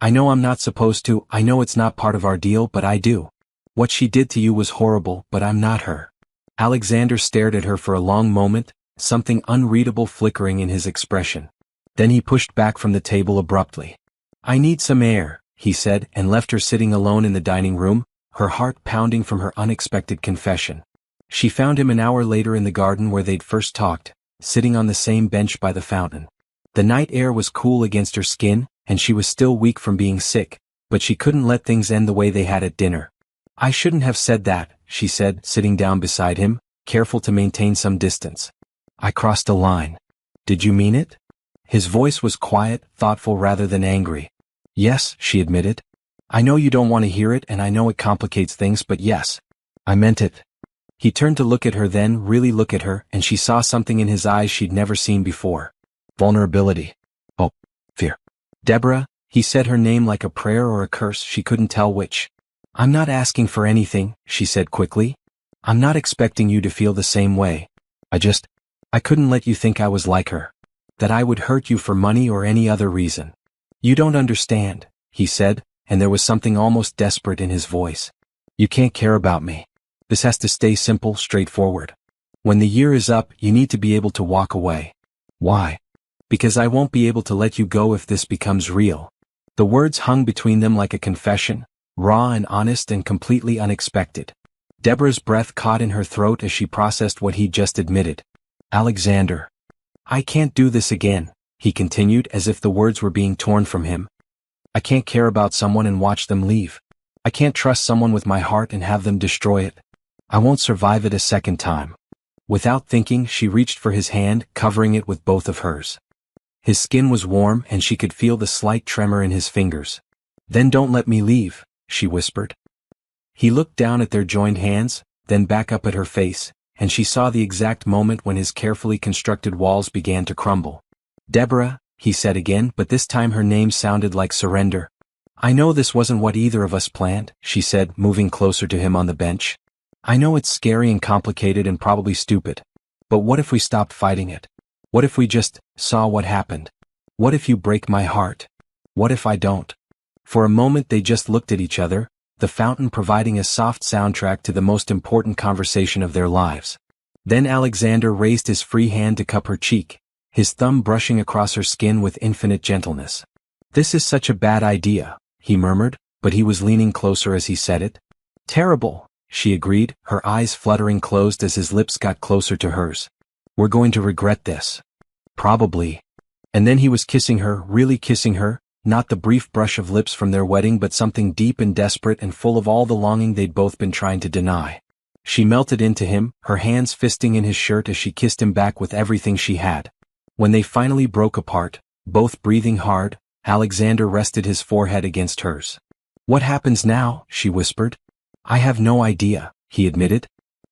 "I know I'm not supposed to, I know it's not part of our deal, but I do. What she did to you was horrible, but I'm not her." Alexander stared at her for a long moment, something unreadable flickering in his expression. Then he pushed back from the table abruptly. "I need some air," he said, and left her sitting alone in the dining room, her heart pounding from her unexpected confession. She found him an hour later in the garden where they'd first talked, sitting on the same bench by the fountain. The night air was cool against her skin, and she was still weak from being sick, but she couldn't let things end the way they had at dinner. "I shouldn't have said that," she said, sitting down beside him, careful to maintain some distance. "I crossed a line." "Did you mean it?" His voice was quiet, thoughtful rather than angry. "Yes," she admitted. "I know you don't want to hear it and I know it complicates things, but yes, I meant it." He turned to look at her, then really look at her, and she saw something in his eyes she'd never seen before. Vulnerability. Oh, fear. "Deborah," he said her name like a prayer or a curse, she couldn't tell which. "I'm not asking for anything," she said quickly. "I'm not expecting you to feel the same way. I couldn't let you think I was like her. That I would hurt you for money or any other reason." "You don't understand," he said, and there was something almost desperate in his voice. You can't care about me. This has to stay simple, straightforward. When the year is up, you need to be able to walk away. Why? Because I won't be able to let you go if this becomes real. The words hung between them like a confession, raw and honest and completely unexpected. Deborah's breath caught in her throat as she processed what he'd just admitted. Alexander. I can't do this again, he continued as if the words were being torn from him. I can't care about someone and watch them leave. I can't trust someone with my heart and have them destroy it. I won't survive it a second time. Without thinking, she reached for his hand, covering it with both of hers. His skin was warm and she could feel the slight tremor in his fingers. Then don't let me leave, she whispered. He looked down at their joined hands, then back up at her face, and she saw the exact moment when his carefully constructed walls began to crumble. Deborah, he said again, but this time her name sounded like surrender. I know this wasn't what either of us planned, she said, moving closer to him on the bench. I know it's scary and complicated and probably stupid. But what if we stopped fighting it? What if we just saw what happened? What if you break my heart? What if I don't? For a moment they just looked at each other, the fountain providing a soft soundtrack to the most important conversation of their lives. Then Alexander raised his free hand to cup her cheek, his thumb brushing across her skin with infinite gentleness. This is such a bad idea, he murmured, but he was leaning closer as he said it. Terrible, she agreed, her eyes fluttering closed as his lips got closer to hers. We're going to regret this. Probably. And then he was kissing her, really kissing her, not the brief brush of lips from their wedding but something deep and desperate and full of all the longing they'd both been trying to deny. She melted into him, her hands fisting in his shirt as she kissed him back with everything she had. When they finally broke apart, both breathing hard, Alexander rested his forehead against hers. What happens now? She whispered. I have no idea, he admitted.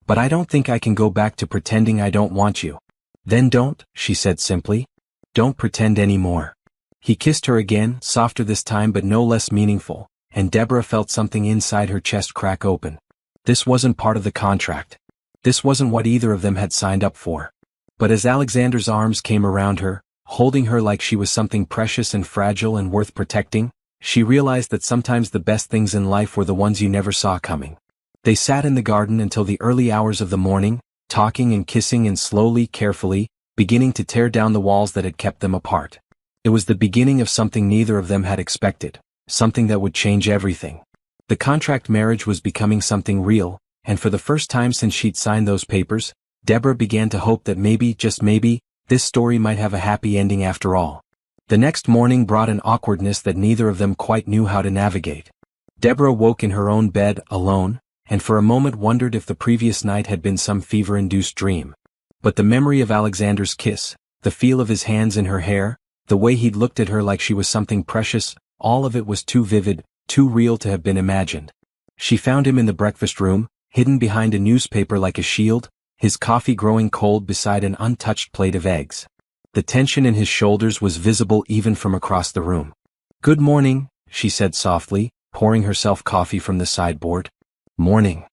But I don't think I can go back to pretending I don't want you. Then don't, she said simply. Don't pretend anymore. He kissed her again, softer this time but no less meaningful, and Deborah felt something inside her chest crack open. This wasn't part of the contract. This wasn't what either of them had signed up for. But as Alexander's arms came around her, holding her like she was something precious and fragile and worth protecting, she realized that sometimes the best things in life were the ones you never saw coming. They sat in the garden until the early hours of the morning, talking and kissing and slowly, carefully, beginning to tear down the walls that had kept them apart. It was the beginning of something neither of them had expected, something that would change everything. The contract marriage was becoming something real, and for the first time since she'd signed those papers, Deborah began to hope that maybe, just maybe, this story might have a happy ending after all. The next morning brought an awkwardness that neither of them quite knew how to navigate. Deborah woke in her own bed, alone, and for a moment wondered if the previous night had been some fever-induced dream. But the memory of Alexander's kiss, the feel of his hands in her hair, the way he'd looked at her like she was something precious, all of it was too vivid, too real to have been imagined. She found him in the breakfast room, hidden behind a newspaper like a shield, his coffee growing cold beside an untouched plate of eggs. The tension in his shoulders was visible even from across the room. Good morning, she said softly, pouring herself coffee from the sideboard. Morning.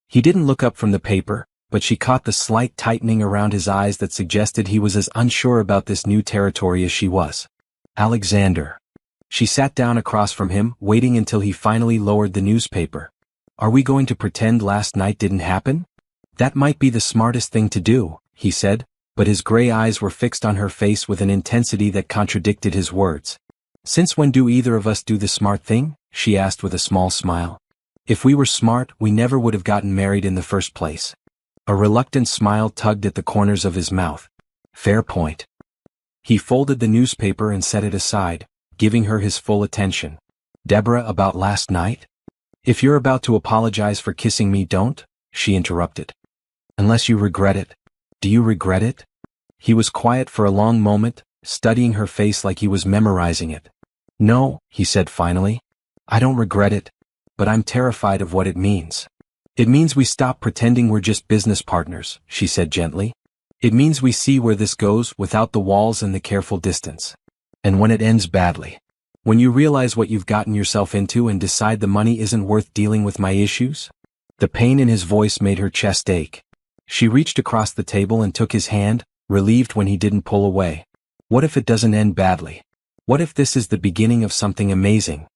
He didn't look up from the paper, but she caught the slight tightening around his eyes that suggested he was as unsure about this new territory as she was. Alexander. She sat down across from him, waiting until he finally lowered the newspaper. Are we going to pretend last night didn't happen? That might be the smartest thing to do, he said, but his gray eyes were fixed on her face with an intensity that contradicted his words. Since when do either of us do the smart thing? She asked with a small smile. If we were smart, we never would have gotten married in the first place. A reluctant smile tugged at the corners of his mouth. Fair point. He folded the newspaper and set it aside, giving her his full attention. Deborah, about last night? If you're about to apologize for kissing me, don't, she interrupted. Unless you regret it. Do you regret it? He was quiet for a long moment, studying her face like he was memorizing it. No, he said finally. I don't regret it, but I'm terrified of what it means. It means we stop pretending we're just business partners, she said gently. It means we see where this goes without the walls and the careful distance. And when it ends badly. When you realize what you've gotten yourself into and decide the money isn't worth dealing with my issues? The pain in his voice made her chest ache. She reached across the table and took his hand, relieved when he didn't pull away. What if it doesn't end badly? What if this is the beginning of something amazing?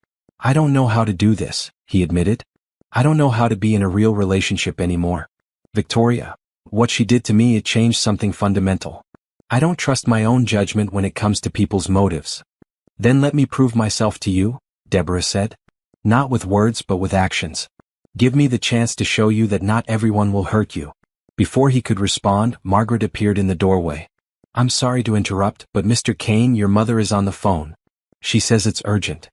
I don't know how to do this, he admitted. I don't know how to be in a real relationship anymore. Victoria, what she did to me, it changed something fundamental. I don't trust my own judgment when it comes to people's motives. Then let me prove myself to you, Deborah said. Not with words but with actions. Give me the chance to show you that not everyone will hurt you. Before he could respond, Margaret appeared in the doorway. I'm sorry to interrupt, but Mr. Kane, your mother is on the phone. She says it's urgent.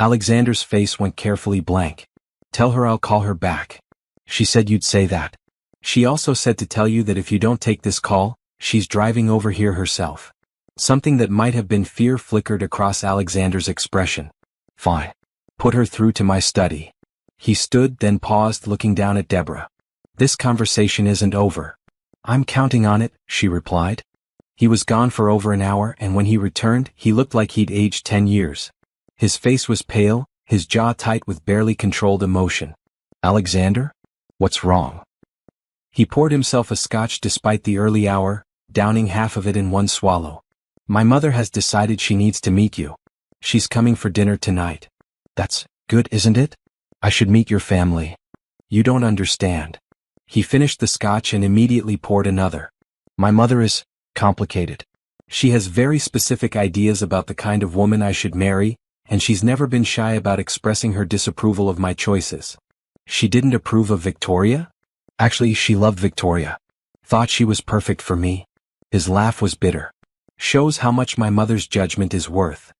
Alexander's face went carefully blank. Tell her I'll call her back. She said you'd say that. She also said to tell you that if you don't take this call, she's driving over here herself. Something that might have been fear flickered across Alexander's expression. Fine. Put her through to my study. He stood, then paused, looking down at Deborah. This conversation isn't over. I'm counting on it, she replied. He was gone for over an hour, and when he returned, he looked like he'd aged 10 years. His face was pale, his jaw tight with barely controlled emotion. Alexander? What's wrong? He poured himself a scotch despite the early hour, downing half of it in one swallow. My mother has decided she needs to meet you. She's coming for dinner tonight. That's good, isn't it? I should meet your family. You don't understand. He finished the scotch and immediately poured another. My mother is complicated. She has very specific ideas about the kind of woman I should marry, and she's never been shy about expressing her disapproval of my choices. She didn't approve of Victoria? Actually, she loved Victoria. Thought she was perfect for me. His laugh was bitter. Shows how much my mother's judgment is worth.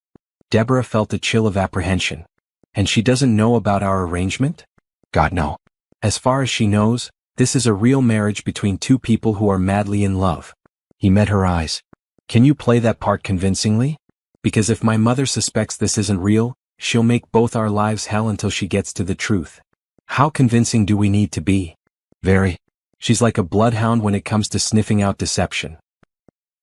Deborah felt a chill of apprehension. And she doesn't know about our arrangement? God, no. As far as she knows, this is a real marriage between two people who are madly in love. He met her eyes. Can you play that part convincingly? Because if my mother suspects this isn't real, she'll make both our lives hell until she gets to the truth. How convincing do we need to be? Very. She's like a bloodhound when it comes to sniffing out deception.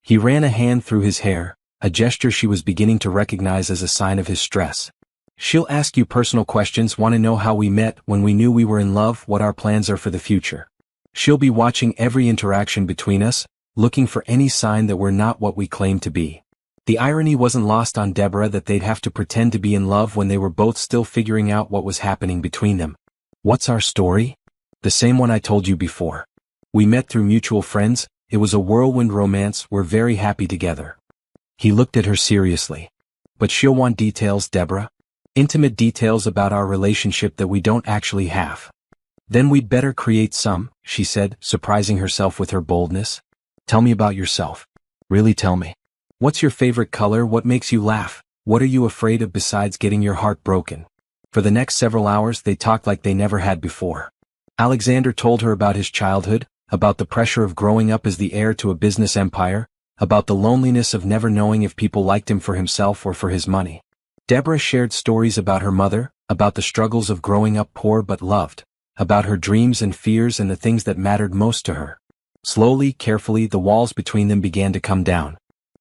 He ran a hand through his hair, a gesture she was beginning to recognize as a sign of his stress. She'll ask you personal questions, want to know how we met, when we knew we were in love, what our plans are for the future. She'll be watching every interaction between us, looking for any sign that we're not what we claim to be. The irony wasn't lost on Deborah that they'd have to pretend to be in love when they were both still figuring out what was happening between them. What's our story? The same one I told you before. We met through mutual friends, it was a whirlwind romance, we're very happy together. He looked at her seriously. But she'll want details, Deborah. Intimate details about our relationship that we don't actually have. Then we'd better create some, she said, surprising herself with her boldness. Tell me about yourself. Really tell me. What's your favorite color? What makes you laugh? What are you afraid of besides getting your heart broken? For the next several hours they talked like they never had before. Alexander told her about his childhood, about the pressure of growing up as the heir to a business empire, about the loneliness of never knowing if people liked him for himself or for his money. Deborah shared stories about her mother, about the struggles of growing up poor but loved, about her dreams and fears and the things that mattered most to her. Slowly, carefully, the walls between them began to come down.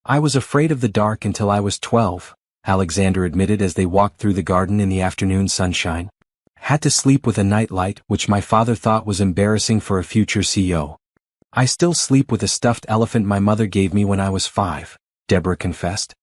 I was afraid of the dark until I was 12, Alexander admitted as they walked through the garden in the afternoon sunshine. Had to sleep with a nightlight, which my father thought was embarrassing for a future CEO. I still sleep with a stuffed elephant my mother gave me when I was 5, Deborah confessed.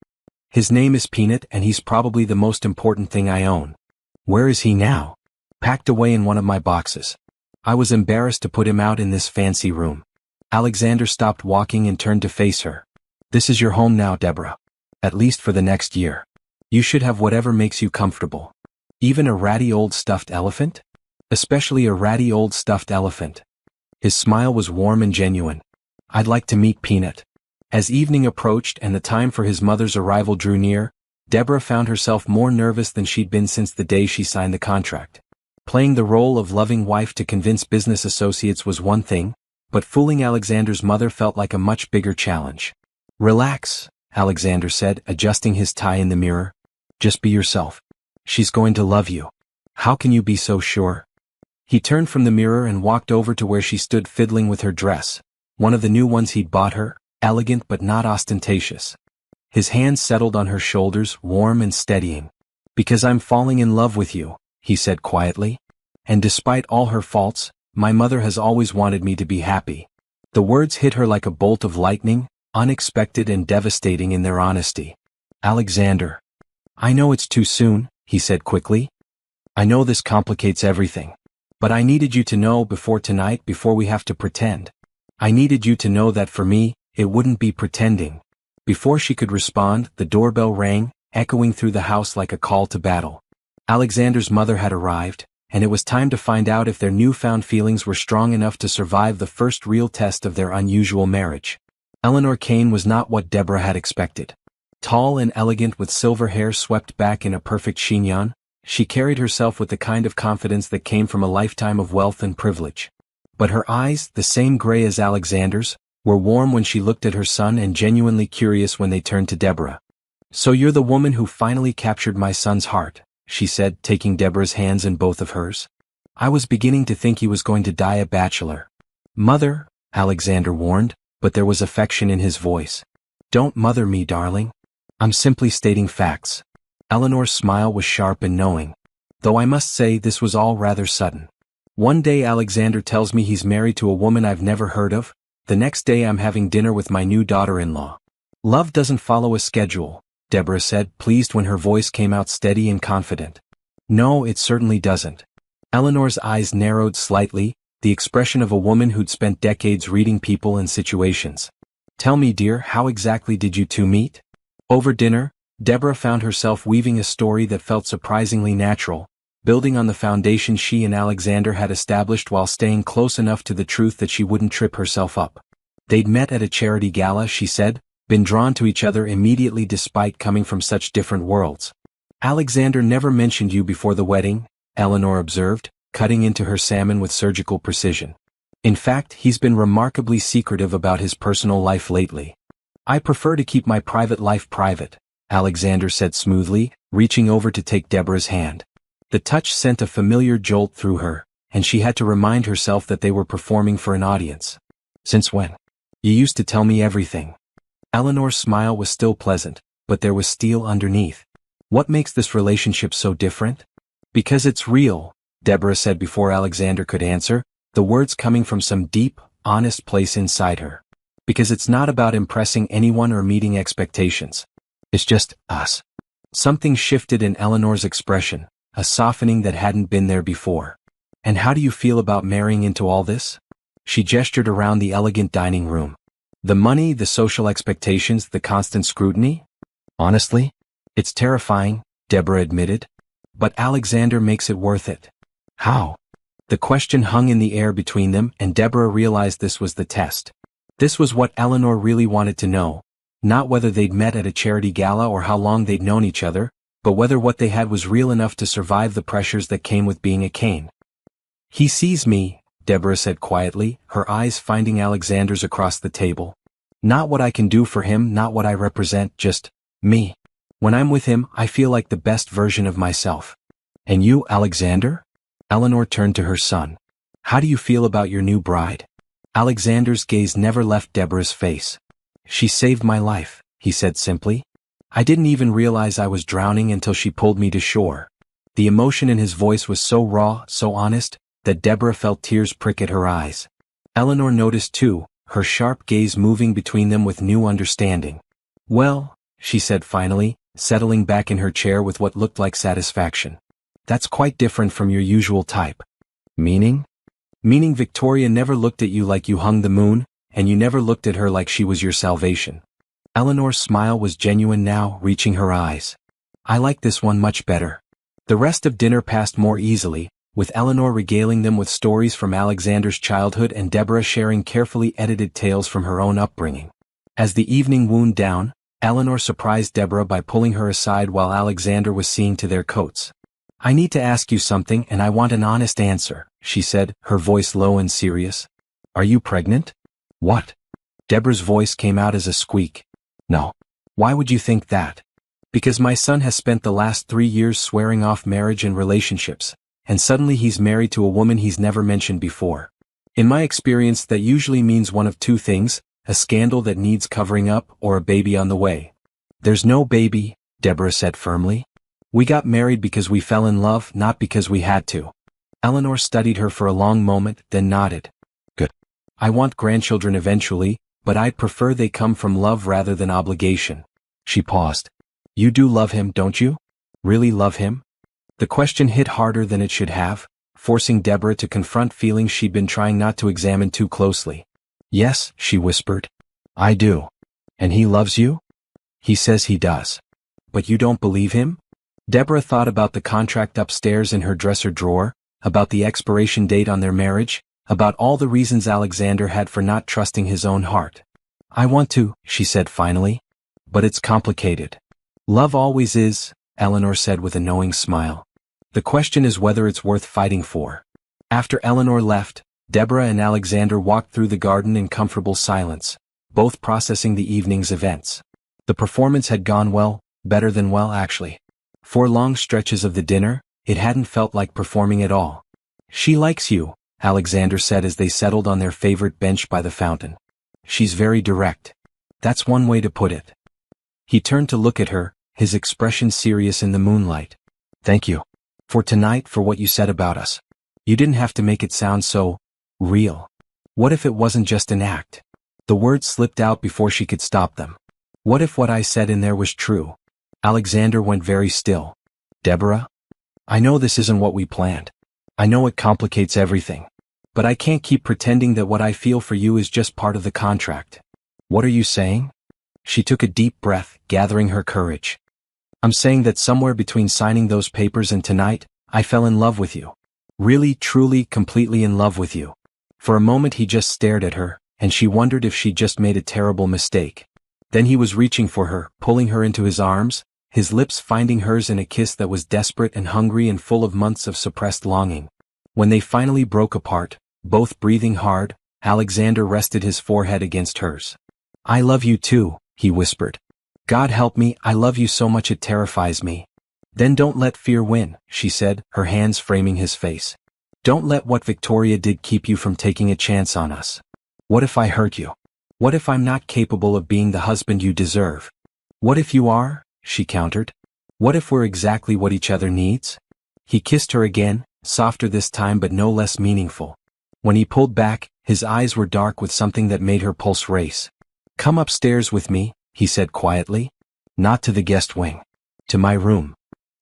His name is Peanut and he's probably the most important thing I own. Where is he now? Packed away in one of my boxes. I was embarrassed to put him out in this fancy room. Alexander stopped walking and turned to face her. This is your home now, Deborah. At least for the next year. You should have whatever makes you comfortable. Even a ratty old stuffed elephant? Especially a ratty old stuffed elephant. His smile was warm and genuine. I'd like to meet Peanut. As evening approached and the time for his mother's arrival drew near, Deborah found herself more nervous than she'd been since the day she signed the contract. Playing the role of loving wife to convince business associates was one thing, but fooling Alexander's mother felt like a much bigger challenge. Relax, Alexander said, adjusting his tie in the mirror. Just be yourself. She's going to love you. How can you be so sure? He turned from the mirror and walked over to where she stood fiddling with her dress, one of the new ones he'd bought her, elegant but not ostentatious. His hands settled on her shoulders, warm and steadying. Because I'm falling in love with you, he said quietly. And despite all her faults, my mother has always wanted me to be happy. The words hit her like a bolt of lightning, unexpected and devastating in their honesty. Alexander. I know it's too soon, he said quickly, I know this complicates everything. But I needed you to know before tonight, before we have to pretend. I needed you to know that for me, it wouldn't be pretending. Before she could respond, the doorbell rang, echoing through the house like a call to battle. Alexander's mother had arrived, and it was time to find out if their newfound feelings were strong enough to survive the first real test of their unusual marriage. Eleanor Kane was not what Deborah had expected. Tall and elegant with silver hair swept back in a perfect chignon, she carried herself with the kind of confidence that came from a lifetime of wealth and privilege. But her eyes, the same gray as Alexander's, were warm when she looked at her son and genuinely curious when they turned to Deborah. "So you're the woman who finally captured my son's heart," she said, taking Deborah's hands in both of hers. "I was beginning to think he was going to die a bachelor." "Mother," Alexander warned, but there was affection in his voice. "Don't mother me, darling. I'm simply stating facts." Eleanor's smile was sharp and knowing. "Though I must say this was all rather sudden. One day Alexander tells me he's married to a woman I've never heard of, the next day I'm having dinner with my new daughter-in-law. Love doesn't follow a schedule," Deborah said, pleased when her voice came out steady and confident. "No, it certainly doesn't." Eleanor's eyes narrowed slightly, the expression of a woman who'd spent decades reading people and situations. "Tell me, dear, how exactly did you two meet?" Over dinner, Deborah found herself weaving a story that felt surprisingly natural, building on the foundation she and Alexander had established while staying close enough to the truth that she wouldn't trip herself up. They'd met at a charity gala, she said, been drawn to each other immediately despite coming from such different worlds. "Alexander never mentioned you before the wedding," Eleanor observed, cutting into her salmon with surgical precision. "In fact, he's been remarkably secretive about his personal life lately." "I prefer to keep my private life private," Alexander said smoothly, reaching over to take Deborah's hand. The touch sent a familiar jolt through her, and she had to remind herself that they were performing for an audience. "Since when?" "You used to tell me everything." Eleanor's smile was still pleasant, but there was steel underneath. "What makes this relationship so different?" "Because it's real," Deborah said before Alexander could answer, the words coming from some deep, honest place inside her. "Because it's not about impressing anyone or meeting expectations. It's just us." Something shifted in Eleanor's expression, a softening that hadn't been there before. "And how do you feel about marrying into all this?" She gestured around the elegant dining room. "The money, the social expectations, the constant scrutiny? Honestly, it's terrifying," Deborah admitted. "But Alexander makes it worth it." "How?" The question hung in the air between them, and Deborah realized this was the test. This was what Eleanor really wanted to know, not whether they'd met at a charity gala or how long they'd known each other, but whether what they had was real enough to survive the pressures that came with being a Kane. "He sees me," Deborah said quietly, her eyes finding Alexander's across the table. "Not what I can do for him, not what I represent, just me. When I'm with him, I feel like the best version of myself." "And you, Alexander?" Eleanor turned to her son. "How do you feel about your new bride?" Alexander's gaze never left Deborah's face. "She saved my life," he said simply. "I didn't even realize I was drowning until she pulled me to shore." The emotion in his voice was so raw, so honest, that Deborah felt tears prick at her eyes. Eleanor noticed too, her sharp gaze moving between them with new understanding. "Well," she said finally, settling back in her chair with what looked like satisfaction. "That's quite different from your usual type." "Meaning?" "Meaning Victoria never looked at you like you hung the moon, and you never looked at her like she was your salvation." Eleanor's smile was genuine now, reaching her eyes. "I like this one much better." The rest of dinner passed more easily, with Eleanor regaling them with stories from Alexander's childhood and Deborah sharing carefully edited tales from her own upbringing. As the evening wound down, Eleanor surprised Deborah by pulling her aside while Alexander was seeing to their coats. "I need to ask you something and I want an honest answer," she said, her voice low and serious. "Are you pregnant?" "What?" Deborah's voice came out as a squeak. "No. Why would you think that?" "Because my son has spent the last 3 years swearing off marriage and relationships, and suddenly he's married to a woman he's never mentioned before. In my experience that usually means one of two things, a scandal that needs covering up or a baby on the way." "There's no baby," Deborah said firmly. "We got married because we fell in love, not because we had to." Eleanor studied her for a long moment, then nodded. "Good. I want grandchildren eventually, but I'd prefer they come from love rather than obligation." She paused. "You do love him, don't you? Really love him?" The question hit harder than it should have, forcing Deborah to confront feelings she'd been trying not to examine too closely. "Yes," she whispered. "I do. And he loves you?" "He says he does." "But you don't believe him?" Deborah thought about the contract upstairs in her dresser drawer, about the expiration date on their marriage, about all the reasons Alexander had for not trusting his own heart. "I want to," she said finally. "But it's complicated." "Love always is," Eleanor said with a knowing smile. "The question is whether it's worth fighting for." After Eleanor left, Deborah and Alexander walked through the garden in comfortable silence, both processing the evening's events. The performance had gone well, better than well actually. For long stretches of the dinner, it hadn't felt like performing at all. "She likes you," Alexander said as they settled on their favorite bench by the fountain. "She's very direct. That's one way to put it." He turned to look at her, his expression serious in the moonlight. "Thank you. For tonight, for what you said about us. You didn't have to make it sound so real. What if it wasn't just an act?" The words slipped out before she could stop them. "What if what I said in there was true?" Alexander went very still. "Deborah? I know this isn't what we planned. I know it complicates everything. But I can't keep pretending that what I feel for you is just part of the contract." "What are you saying?" She took a deep breath, gathering her courage. "I'm saying that somewhere between signing those papers and tonight, I fell in love with you. Really, truly, completely in love with you." For a moment he just stared at her, and she wondered if she'd just made a terrible mistake. Then he was reaching for her, pulling her into his arms, his lips finding hers in a kiss that was desperate and hungry and full of months of suppressed longing. When they finally broke apart, both breathing hard, Alexander rested his forehead against hers. "I love you too," he whispered. "God help me, I love you so much it terrifies me." "Then don't let fear win," she said, her hands framing his face. "Don't let what Victoria did keep you from taking a chance on us. What if I hurt you? What if I'm not capable of being the husband you deserve?" "What if you are?" she countered. "What if we're exactly what each other needs?" He kissed her again, softer this time but no less meaningful. When he pulled back, his eyes were dark with something that made her pulse race. "Come upstairs with me," he said quietly. "Not to the guest wing. To my room."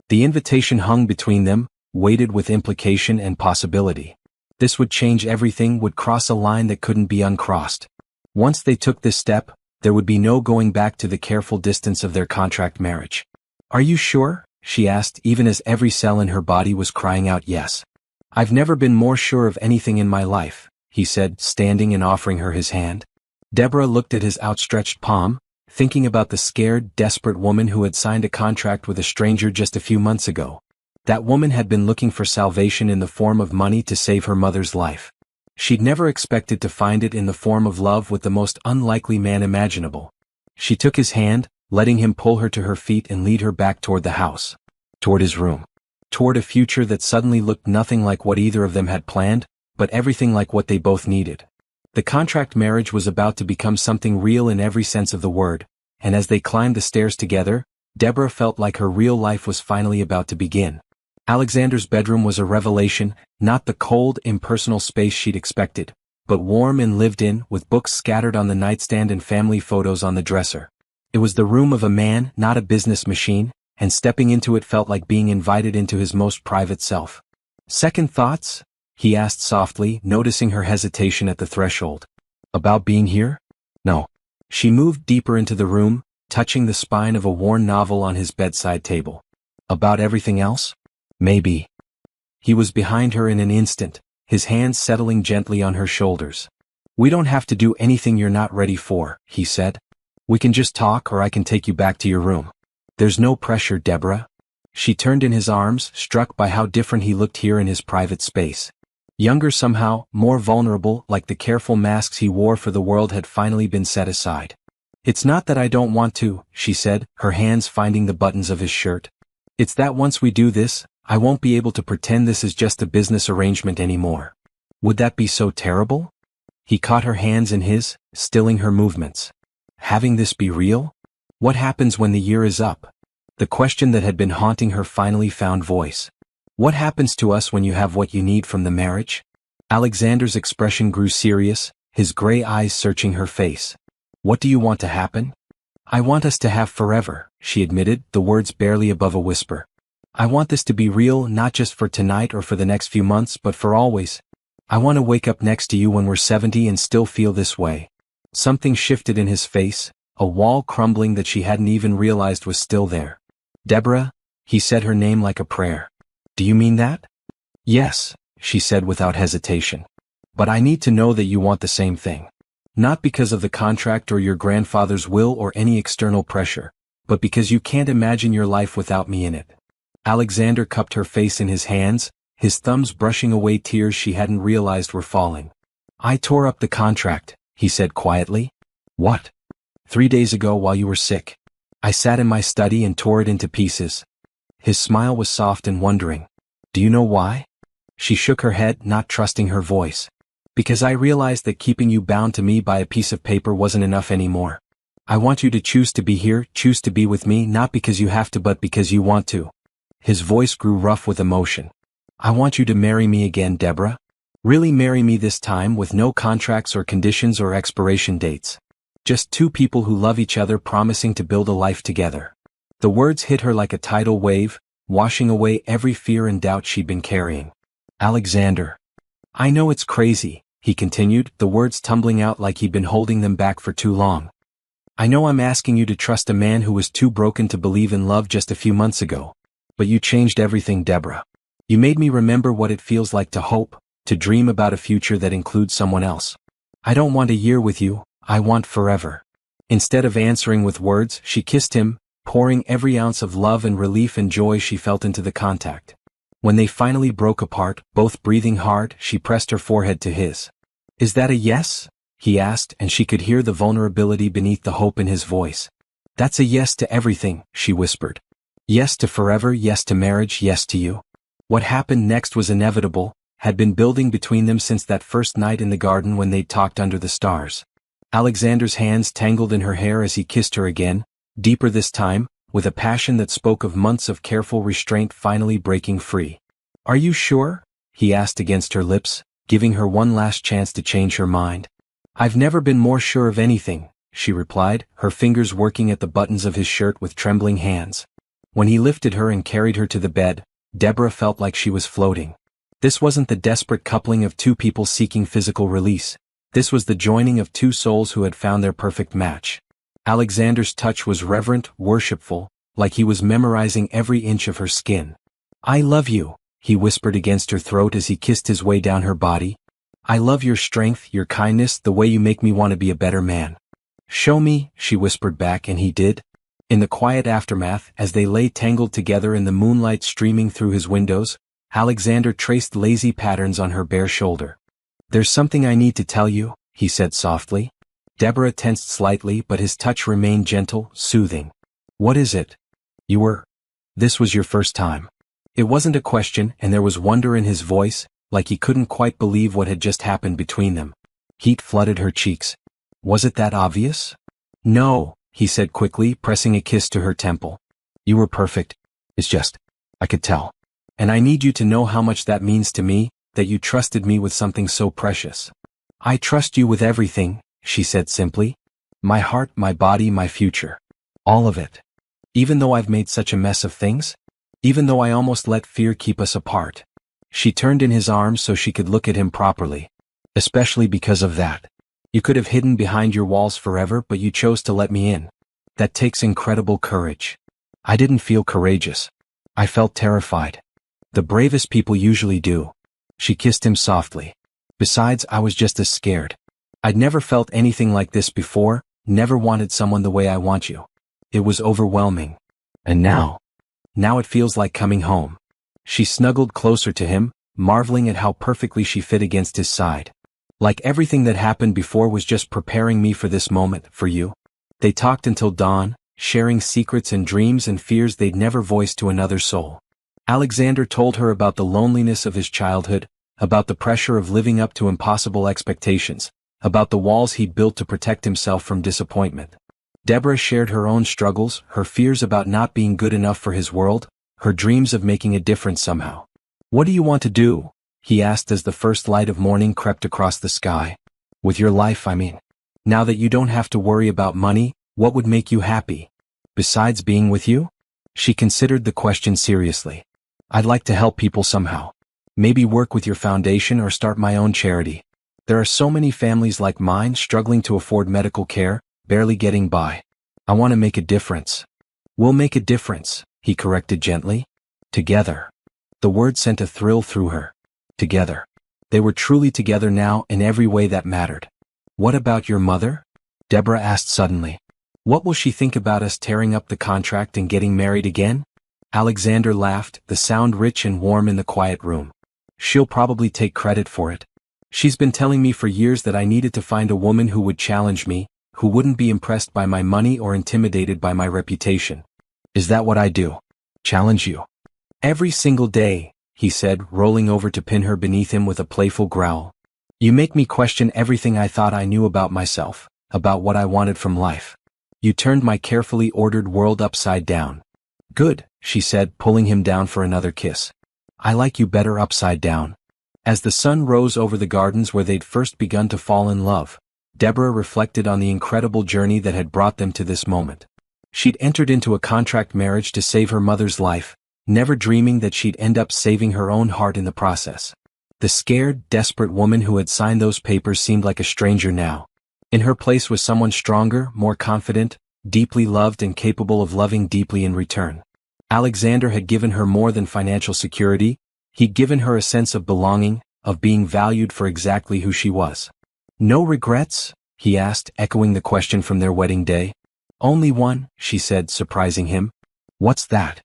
The invitation hung between them, weighted with implication and possibility. This would change everything, would cross a line that couldn't be uncrossed. Once they took this step, there would be no going back to the careful distance of their contract marriage. "Are you sure?" she asked, even as every cell in her body was crying out yes. "I've never been more sure of anything in my life," he said, standing and offering her his hand. Deborah looked at his outstretched palm, thinking about the scared, desperate woman who had signed a contract with a stranger just a few months ago. That woman had been looking for salvation in the form of money to save her mother's life. She'd never expected to find it in the form of love with the most unlikely man imaginable. She took his hand, letting him pull her to her feet and lead her back toward the house. Toward his room. Toward a future that suddenly looked nothing like what either of them had planned, but everything like what they both needed. The contract marriage was about to become something real in every sense of the word, and as they climbed the stairs together, Deborah felt like her real life was finally about to begin. Alexander's bedroom was a revelation, not the cold, impersonal space she'd expected, but warm and lived in, with books scattered on the nightstand and family photos on the dresser. It was the room of a man, not a business machine, and stepping into it felt like being invited into his most private self. "Second thoughts?" he asked softly, noticing her hesitation at the threshold. "About being here?" "No." She moved deeper into the room, touching the spine of a worn novel on his bedside table. "About everything else?" "Maybe." He was behind her in an instant, his hands settling gently on her shoulders. "We don't have to do anything you're not ready for," he said. "We can just talk, or I can take you back to your room. There's no pressure, Deborah." She turned in his arms, struck by how different he looked here in his private space. Younger somehow, more vulnerable, like the careful masks he wore for the world had finally been set aside. "It's not that I don't want to," she said, her hands finding the buttons of his shirt. "It's that once we do this, I won't be able to pretend this is just a business arrangement anymore." "Would that be so terrible?" He caught her hands in his, stilling her movements. "Having this be real? What happens when the year is up?" The question that had been haunting her finally found voice. "What happens to us when you have what you need from the marriage?" Alexander's expression grew serious, his gray eyes searching her face. "What do you want to happen?" "I want us to have forever," she admitted, the words barely above a whisper. I want this to be real, not just for tonight or for the next few months, but for always. I want to wake up next to you when we're 70 and still feel this way. Something shifted in his face, a wall crumbling that she hadn't even realized was still there. Deborah, he said her name like a prayer. Do you mean that? Yes, she said without hesitation. But I need to know that you want the same thing. Not because of the contract or your grandfather's will or any external pressure, but because you can't imagine your life without me in it. Alexander cupped her face in his hands, his thumbs brushing away tears she hadn't realized were falling. I tore up the contract, he said quietly. What? 3 days ago while you were sick. I sat in my study and tore it into pieces. His smile was soft and wondering. Do you know why? She shook her head, not trusting her voice. Because I realized that keeping you bound to me by a piece of paper wasn't enough anymore. I want you to choose to be here, choose to be with me, not because you have to but because you want to. His voice grew rough with emotion. I want you to marry me again, Deborah. Really marry me this time with no contracts or conditions or expiration dates. Just two people who love each other promising to build a life together. The words hit her like a tidal wave, washing away every fear and doubt she'd been carrying. Alexander. I know it's crazy, he continued, the words tumbling out like he'd been holding them back for too long. I know I'm asking you to trust a man who was too broken to believe in love just a few months ago. But you changed everything, Deborah. You made me remember what it feels like to hope, to dream about a future that includes someone else. I don't want a year with you, I want forever. Instead of answering with words, she kissed him, pouring every ounce of love and relief and joy she felt into the contact. When they finally broke apart, both breathing hard, she pressed her forehead to his. Is that a yes? He asked, and she could hear the vulnerability beneath the hope in his voice. That's a yes to everything, she whispered. Yes to forever, yes to marriage, yes to you. What happened next was inevitable, had been building between them since that first night in the garden when they'd talked under the stars. Alexander's hands tangled in her hair as he kissed her again, deeper this time, with a passion that spoke of months of careful restraint finally breaking free. Are you sure? He asked against her lips, giving her one last chance to change her mind. I've never been more sure of anything, she replied, her fingers working at the buttons of his shirt with trembling hands. When he lifted her and carried her to the bed, Deborah felt like she was floating. This wasn't the desperate coupling of two people seeking physical release. This was the joining of two souls who had found their perfect match. Alexander's touch was reverent, worshipful, like he was memorizing every inch of her skin. I love you, he whispered against her throat as he kissed his way down her body. I love your strength, your kindness, the way you make me want to be a better man. Show me, she whispered back, and he did. In the quiet aftermath, as they lay tangled together in the moonlight streaming through his windows, Alexander traced lazy patterns on her bare shoulder. There's something I need to tell you, he said softly. Deborah tensed slightly, but his touch remained gentle, soothing. What is it? This was your first time. It wasn't a question, and there was wonder in his voice, like he couldn't quite believe what had just happened between them. Heat flooded her cheeks. Was it that obvious? No, he said quickly, pressing a kiss to her temple. You were perfect. It's just, I could tell. And I need you to know how much that means to me, that you trusted me with something so precious. I trust you with everything, she said simply. My heart, my body, my future. All of it. Even though I've made such a mess of things? Even though I almost let fear keep us apart. She turned in his arms so she could look at him properly. Especially because of that. You could have hidden behind your walls forever, but you chose to let me in. That takes incredible courage. I didn't feel courageous. I felt terrified. The bravest people usually do. She kissed him softly. Besides, I was just as scared. I'd never felt anything like this before, never wanted someone the way I want you. It was overwhelming. And now it feels like coming home. She snuggled closer to him, marveling at how perfectly she fit against his side. Like everything that happened before was just preparing me for this moment, for you. They talked until dawn, sharing secrets and dreams and fears they'd never voiced to another soul. Alexander told her about the loneliness of his childhood, about the pressure of living up to impossible expectations, about the walls he'd built to protect himself from disappointment. Deborah shared her own struggles, her fears about not being good enough for his world, her dreams of making a difference somehow. What do you want to do? He asked as the first light of morning crept across the sky. With your life, I mean. Now that you don't have to worry about money, what would make you happy? Besides being with you? She considered the question seriously. I'd like to help people somehow. Maybe work with your foundation or start my own charity. There are so many families like mine struggling to afford medical care, barely getting by. I want to make a difference. We'll make a difference, he corrected gently. Together. The word sent a thrill through her. Together. They were truly together now in every way that mattered. What about your mother? Deborah asked suddenly. What will she think about us tearing up the contract and getting married again? Alexander laughed, the sound rich and warm in the quiet room. She'll probably take credit for it. She's been telling me for years that I needed to find a woman who would challenge me, who wouldn't be impressed by my money or intimidated by my reputation. Is that what I do? Challenge you? Every single day, he said, rolling over to pin her beneath him with a playful growl. You make me question everything I thought I knew about myself, about what I wanted from life. You turned my carefully ordered world upside down. Good, she said, pulling him down for another kiss. I like you better upside down. As the sun rose over the gardens where they'd first begun to fall in love, Deborah reflected on the incredible journey that had brought them to this moment. She'd entered into a contract marriage to save her mother's life, never dreaming that she'd end up saving her own heart in the process. The scared, desperate woman who had signed those papers seemed like a stranger now. In her place was someone stronger, more confident, deeply loved and capable of loving deeply in return. Alexander had given her more than financial security. He'd given her a sense of belonging, of being valued for exactly who she was. No regrets? He asked, echoing the question from their wedding day. Only one, she said, surprising him. What's that?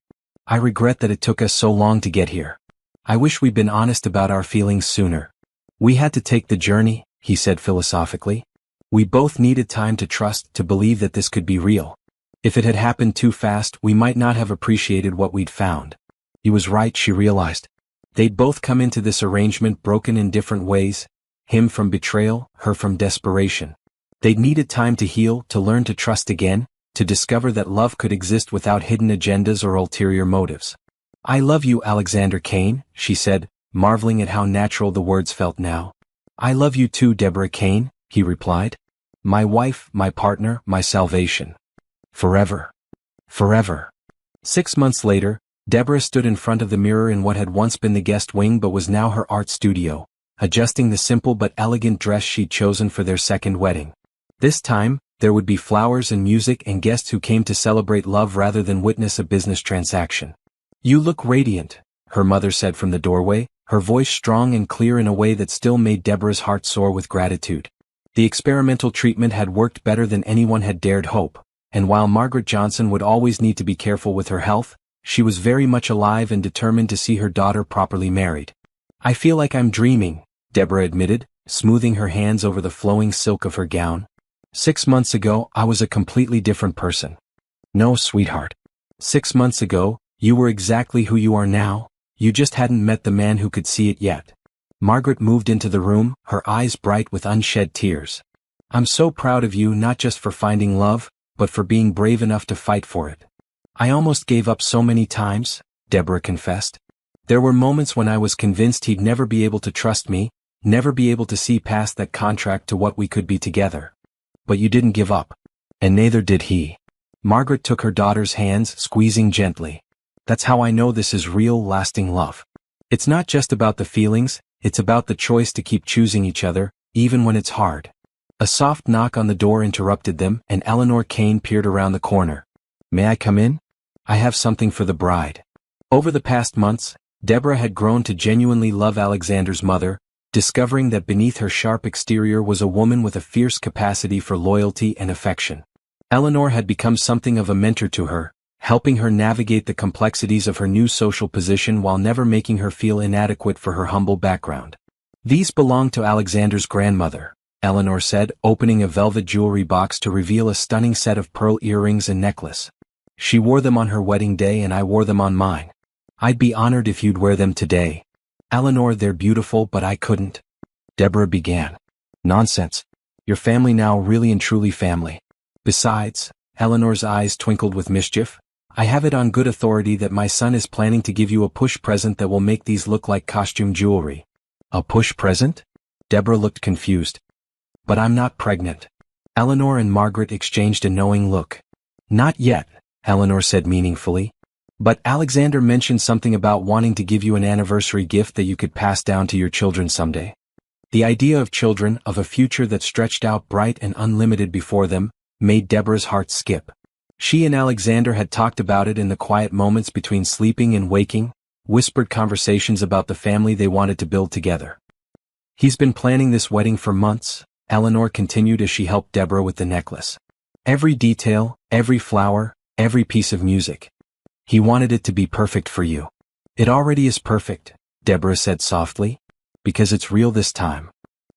I regret that it took us so long to get here. I wish we'd been honest about our feelings sooner. We had to take the journey, he said philosophically. We both needed time to trust, to believe that this could be real. If it had happened too fast, we might not have appreciated what we'd found. He was right, she realized. They'd both come into this arrangement broken in different ways, him from betrayal, her from desperation. They'd needed time to heal, to learn to trust again, to discover that love could exist without hidden agendas or ulterior motives. I love you, Alexander Kane, she said, marveling at how natural the words felt now. I love you too, Deborah Kane, he replied. My wife, my partner, my salvation. Forever. Forever. 6 months later, Deborah stood in front of the mirror in what had once been the guest wing but was now her art studio, adjusting the simple but elegant dress she'd chosen for their second wedding. This time, there would be flowers and music and guests who came to celebrate love rather than witness a business transaction. You look radiant, her mother said from the doorway, her voice strong and clear in a way that still made Deborah's heart soar with gratitude. The experimental treatment had worked better than anyone had dared hope, and while Margaret Johnson would always need to be careful with her health, she was very much alive and determined to see her daughter properly married. I feel like I'm dreaming, Deborah admitted, smoothing her hands over the flowing silk of her gown. 6 months ago, I was a completely different person. No, sweetheart. 6 months ago, you were exactly who you are now, you just hadn't met the man who could see it yet. Margaret moved into the room, her eyes bright with unshed tears. I'm so proud of you not just for finding love, but for being brave enough to fight for it. I almost gave up so many times, Deborah confessed. There were moments when I was convinced he'd never be able to trust me, never be able to see past that contract to what we could be together. But you didn't give up. And neither did he. Margaret took her daughter's hands, squeezing gently. That's how I know this is real, lasting love. It's not just about the feelings, it's about the choice to keep choosing each other, even when it's hard. A soft knock on the door interrupted them, and Eleanor Kane peered around the corner. May I come in? I have something for the bride. Over the past months, Deborah had grown to genuinely love Alexander's mother, discovering that beneath her sharp exterior was a woman with a fierce capacity for loyalty and affection. Eleanor had become something of a mentor to her, helping her navigate the complexities of her new social position while never making her feel inadequate for her humble background. These belonged to Alexander's grandmother, Eleanor said, opening a velvet jewelry box to reveal a stunning set of pearl earrings and necklace. She wore them on her wedding day and I wore them on mine. I'd be honored if you'd wear them today. Eleanor, they're beautiful, but I couldn't. Deborah began. Nonsense. Your family now really and truly family. Besides, Eleanor's eyes twinkled with mischief, I have it on good authority that my son is planning to give you a push present that will make these look like costume jewelry. A push present? Deborah looked confused. But I'm not pregnant. Eleanor and Margaret exchanged a knowing look. Not yet, Eleanor said meaningfully. But Alexander mentioned something about wanting to give you an anniversary gift that you could pass down to your children someday. The idea of children, of a future that stretched out bright and unlimited before them, made Deborah's heart skip. She and Alexander had talked about it in the quiet moments between sleeping and waking, whispered conversations about the family they wanted to build together. He's been planning this wedding for months, Eleanor continued as she helped Deborah with the necklace. Every detail, every flower, every piece of music. He wanted it to be perfect for you. It already is perfect, Deborah said softly. Because it's real this time.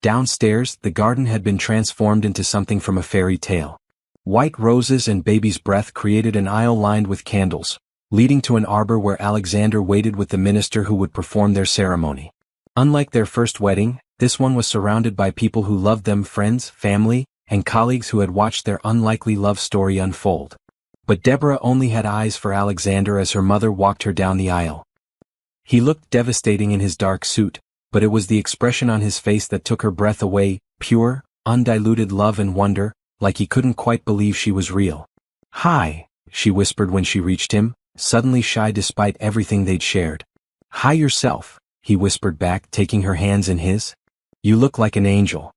Downstairs, the garden had been transformed into something from a fairy tale. White roses and baby's breath created an aisle lined with candles, leading to an arbor where Alexander waited with the minister who would perform their ceremony. Unlike their first wedding, this one was surrounded by people who loved them, friends, family, and colleagues who had watched their unlikely love story unfold. But Deborah only had eyes for Alexander as her mother walked her down the aisle. He looked devastating in his dark suit, but it was the expression on his face that took her breath away, pure, undiluted love and wonder, like he couldn't quite believe she was real. "Hi," she whispered when she reached him, suddenly shy despite everything they'd shared. "Hi yourself," he whispered back, taking her hands in his. "You look like an angel."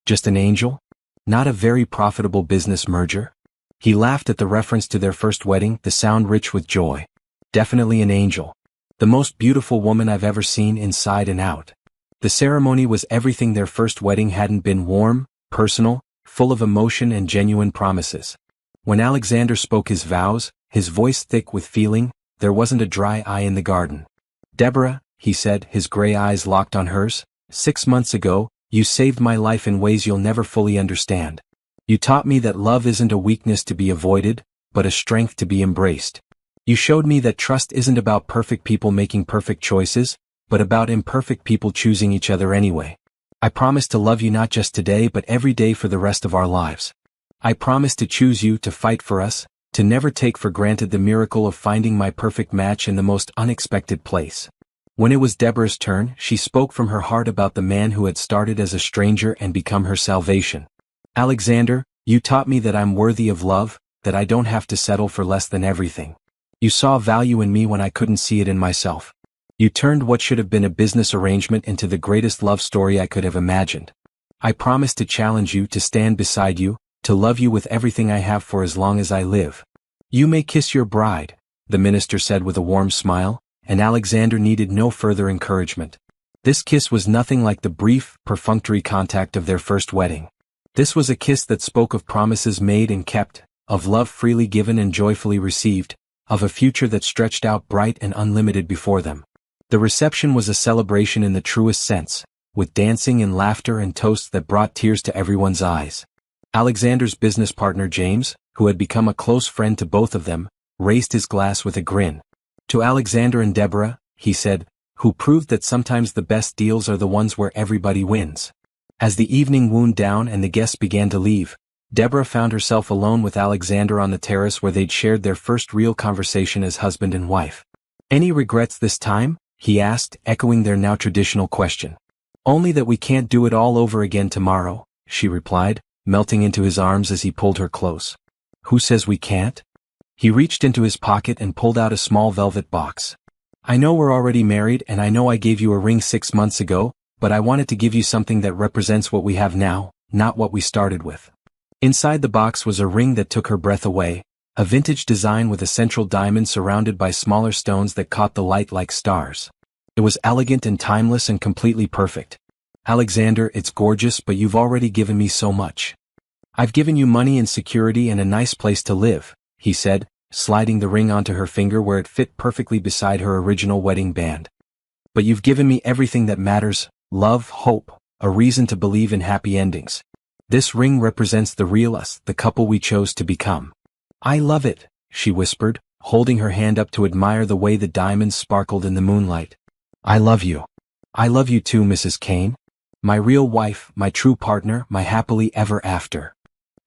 "Just an angel? Not a very profitable business merger?" He laughed at the reference to their first wedding, the sound rich with joy. "Definitely an angel. The most beautiful woman I've ever seen inside and out." The ceremony was everything their first wedding hadn't been: warm, personal, full of emotion and genuine promises. When Alexander spoke his vows, his voice thick with feeling, there wasn't a dry eye in the garden. "Deborah," he said, his gray eyes locked on hers, "6 months ago, you saved my life in ways you'll never fully understand. You taught me that love isn't a weakness to be avoided, but a strength to be embraced. You showed me that trust isn't about perfect people making perfect choices, but about imperfect people choosing each other anyway. I promise to love you not just today but every day for the rest of our lives. I promise to choose you, to fight for us, to never take for granted the miracle of finding my perfect match in the most unexpected place." When it was Deborah's turn, she spoke from her heart about the man who had started as a stranger and become her salvation. "Alexander, you taught me that I'm worthy of love, that I don't have to settle for less than everything. You saw value in me when I couldn't see it in myself. You turned what should have been a business arrangement into the greatest love story I could have imagined. I promise to challenge you, to stand beside you, to love you with everything I have for as long as I live." "You may kiss your bride," the minister said with a warm smile, and Alexander needed no further encouragement. This kiss was nothing like the brief, perfunctory contact of their first wedding. This was a kiss that spoke of promises made and kept, of love freely given and joyfully received, of a future that stretched out bright and unlimited before them. The reception was a celebration in the truest sense, with dancing and laughter and toasts that brought tears to everyone's eyes. Alexander's business partner James, who had become a close friend to both of them, raised his glass with a grin. "To Alexander and Deborah," he said, "who proved that sometimes the best deals are the ones where everybody wins." As the evening wound down and the guests began to leave, Deborah found herself alone with Alexander on the terrace where they'd shared their first real conversation as husband and wife. "Any regrets this time?" he asked, echoing their now traditional question. "Only that we can't do it all over again tomorrow," she replied, melting into his arms as he pulled her close. "Who says we can't?" He reached into his pocket and pulled out a small velvet box. "I know we're already married and I know I gave you a ring 6 months ago, but I wanted to give you something that represents what we have now, not what we started with." Inside the box was a ring that took her breath away, a vintage design with a central diamond surrounded by smaller stones that caught the light like stars. It was elegant and timeless and completely perfect. "Alexander, it's gorgeous, but you've already given me so much. I've given you money and security and a nice place to live," he said, sliding the ring onto her finger where it fit perfectly beside her original wedding band. "But you've given me everything that matters: love, hope, a reason to believe in happy endings. This ring represents the real us, the couple we chose to become." "I love it," she whispered, holding her hand up to admire the way the diamonds sparkled in the moonlight. "I love you. I love you too, Mrs. Kane. My real wife, my true partner, my happily ever after."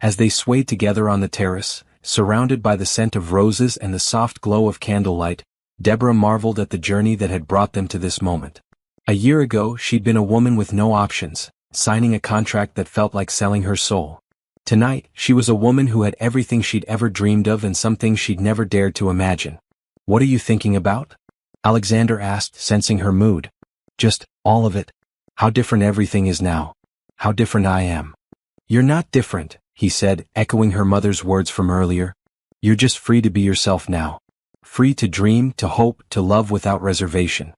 As they swayed together on the terrace, surrounded by the scent of roses and the soft glow of candlelight, Deborah marveled at the journey that had brought them to this moment. A year ago, she'd been a woman with no options, signing a contract that felt like selling her soul. Tonight, she was a woman who had everything she'd ever dreamed of and some things she'd never dared to imagine. What are you thinking about? Alexander asked, sensing her mood. Just, all of it. How different everything is now. How different I am. You're not different, he said, echoing her mother's words from earlier. You're just free to be yourself now. Free to dream, to hope, to love without reservation.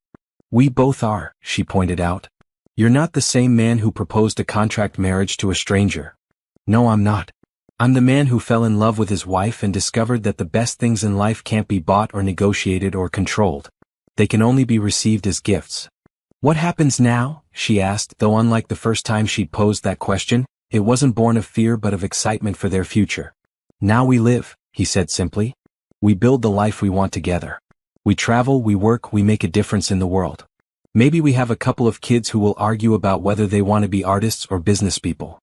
We both are, she pointed out. You're not the same man who proposed a contract marriage to a stranger. No, I'm not. I'm the man who fell in love with his wife and discovered that the best things in life can't be bought or negotiated or controlled. They can only be received as gifts. What happens now? She asked, though unlike the first time she'd posed that question, it wasn't born of fear but of excitement for their future. Now we live, he said simply. We build the life we want together. We travel, we work, we make a difference in the world. Maybe we have a couple of kids who will argue about whether they want to be artists or business people.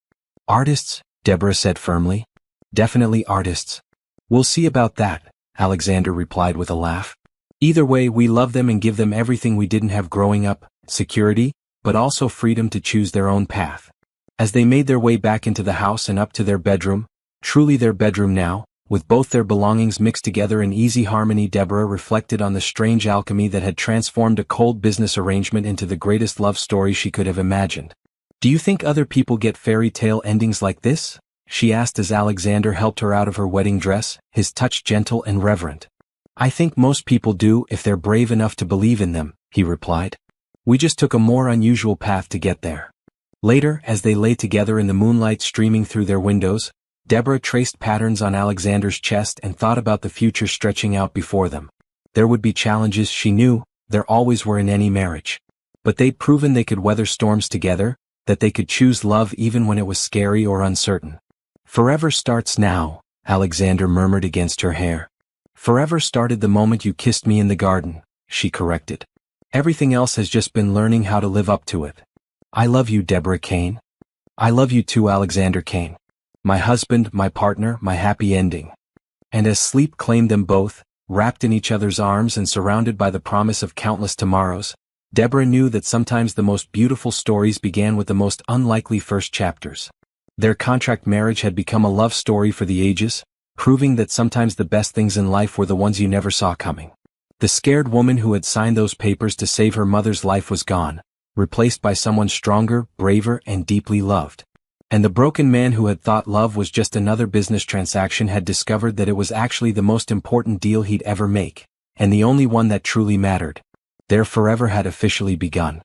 Artists? Deborah said firmly. Definitely artists. We'll see about that, Alexander replied with a laugh. Either way, we love them and give them everything we didn't have growing up, security, but also freedom to choose their own path. As they made their way back into the house and up to their bedroom, truly their bedroom now, with both their belongings mixed together in easy harmony, Deborah reflected on the strange alchemy that had transformed a cold business arrangement into the greatest love story she could have imagined. Do you think other people get fairy tale endings like this? She asked as Alexander helped her out of her wedding dress, his touch gentle and reverent. I think most people do if they're brave enough to believe in them, he replied. We just took a more unusual path to get there. Later, as they lay together in the moonlight streaming through their windows, Deborah traced patterns on Alexander's chest and thought about the future stretching out before them. There would be challenges, she knew, there always were in any marriage. But they'd proven they could weather storms together, that they could choose love even when it was scary or uncertain. Forever starts now, Alexander murmured against her hair. Forever started the moment you kissed me in the garden, she corrected. Everything else has just been learning how to live up to it. I love you, Deborah Kane. I love you too, Alexander Kane. My husband, my partner, my happy ending. And as sleep claimed them both, wrapped in each other's arms and surrounded by the promise of countless tomorrows, Deborah knew that sometimes the most beautiful stories began with the most unlikely first chapters. Their contract marriage had become a love story for the ages, proving that sometimes the best things in life were the ones you never saw coming. The scared woman who had signed those papers to save her mother's life was gone, replaced by someone stronger, braver, and deeply loved. And the broken man who had thought love was just another business transaction had discovered that it was actually the most important deal he'd ever make, and the only one that truly mattered. Their forever had officially begun.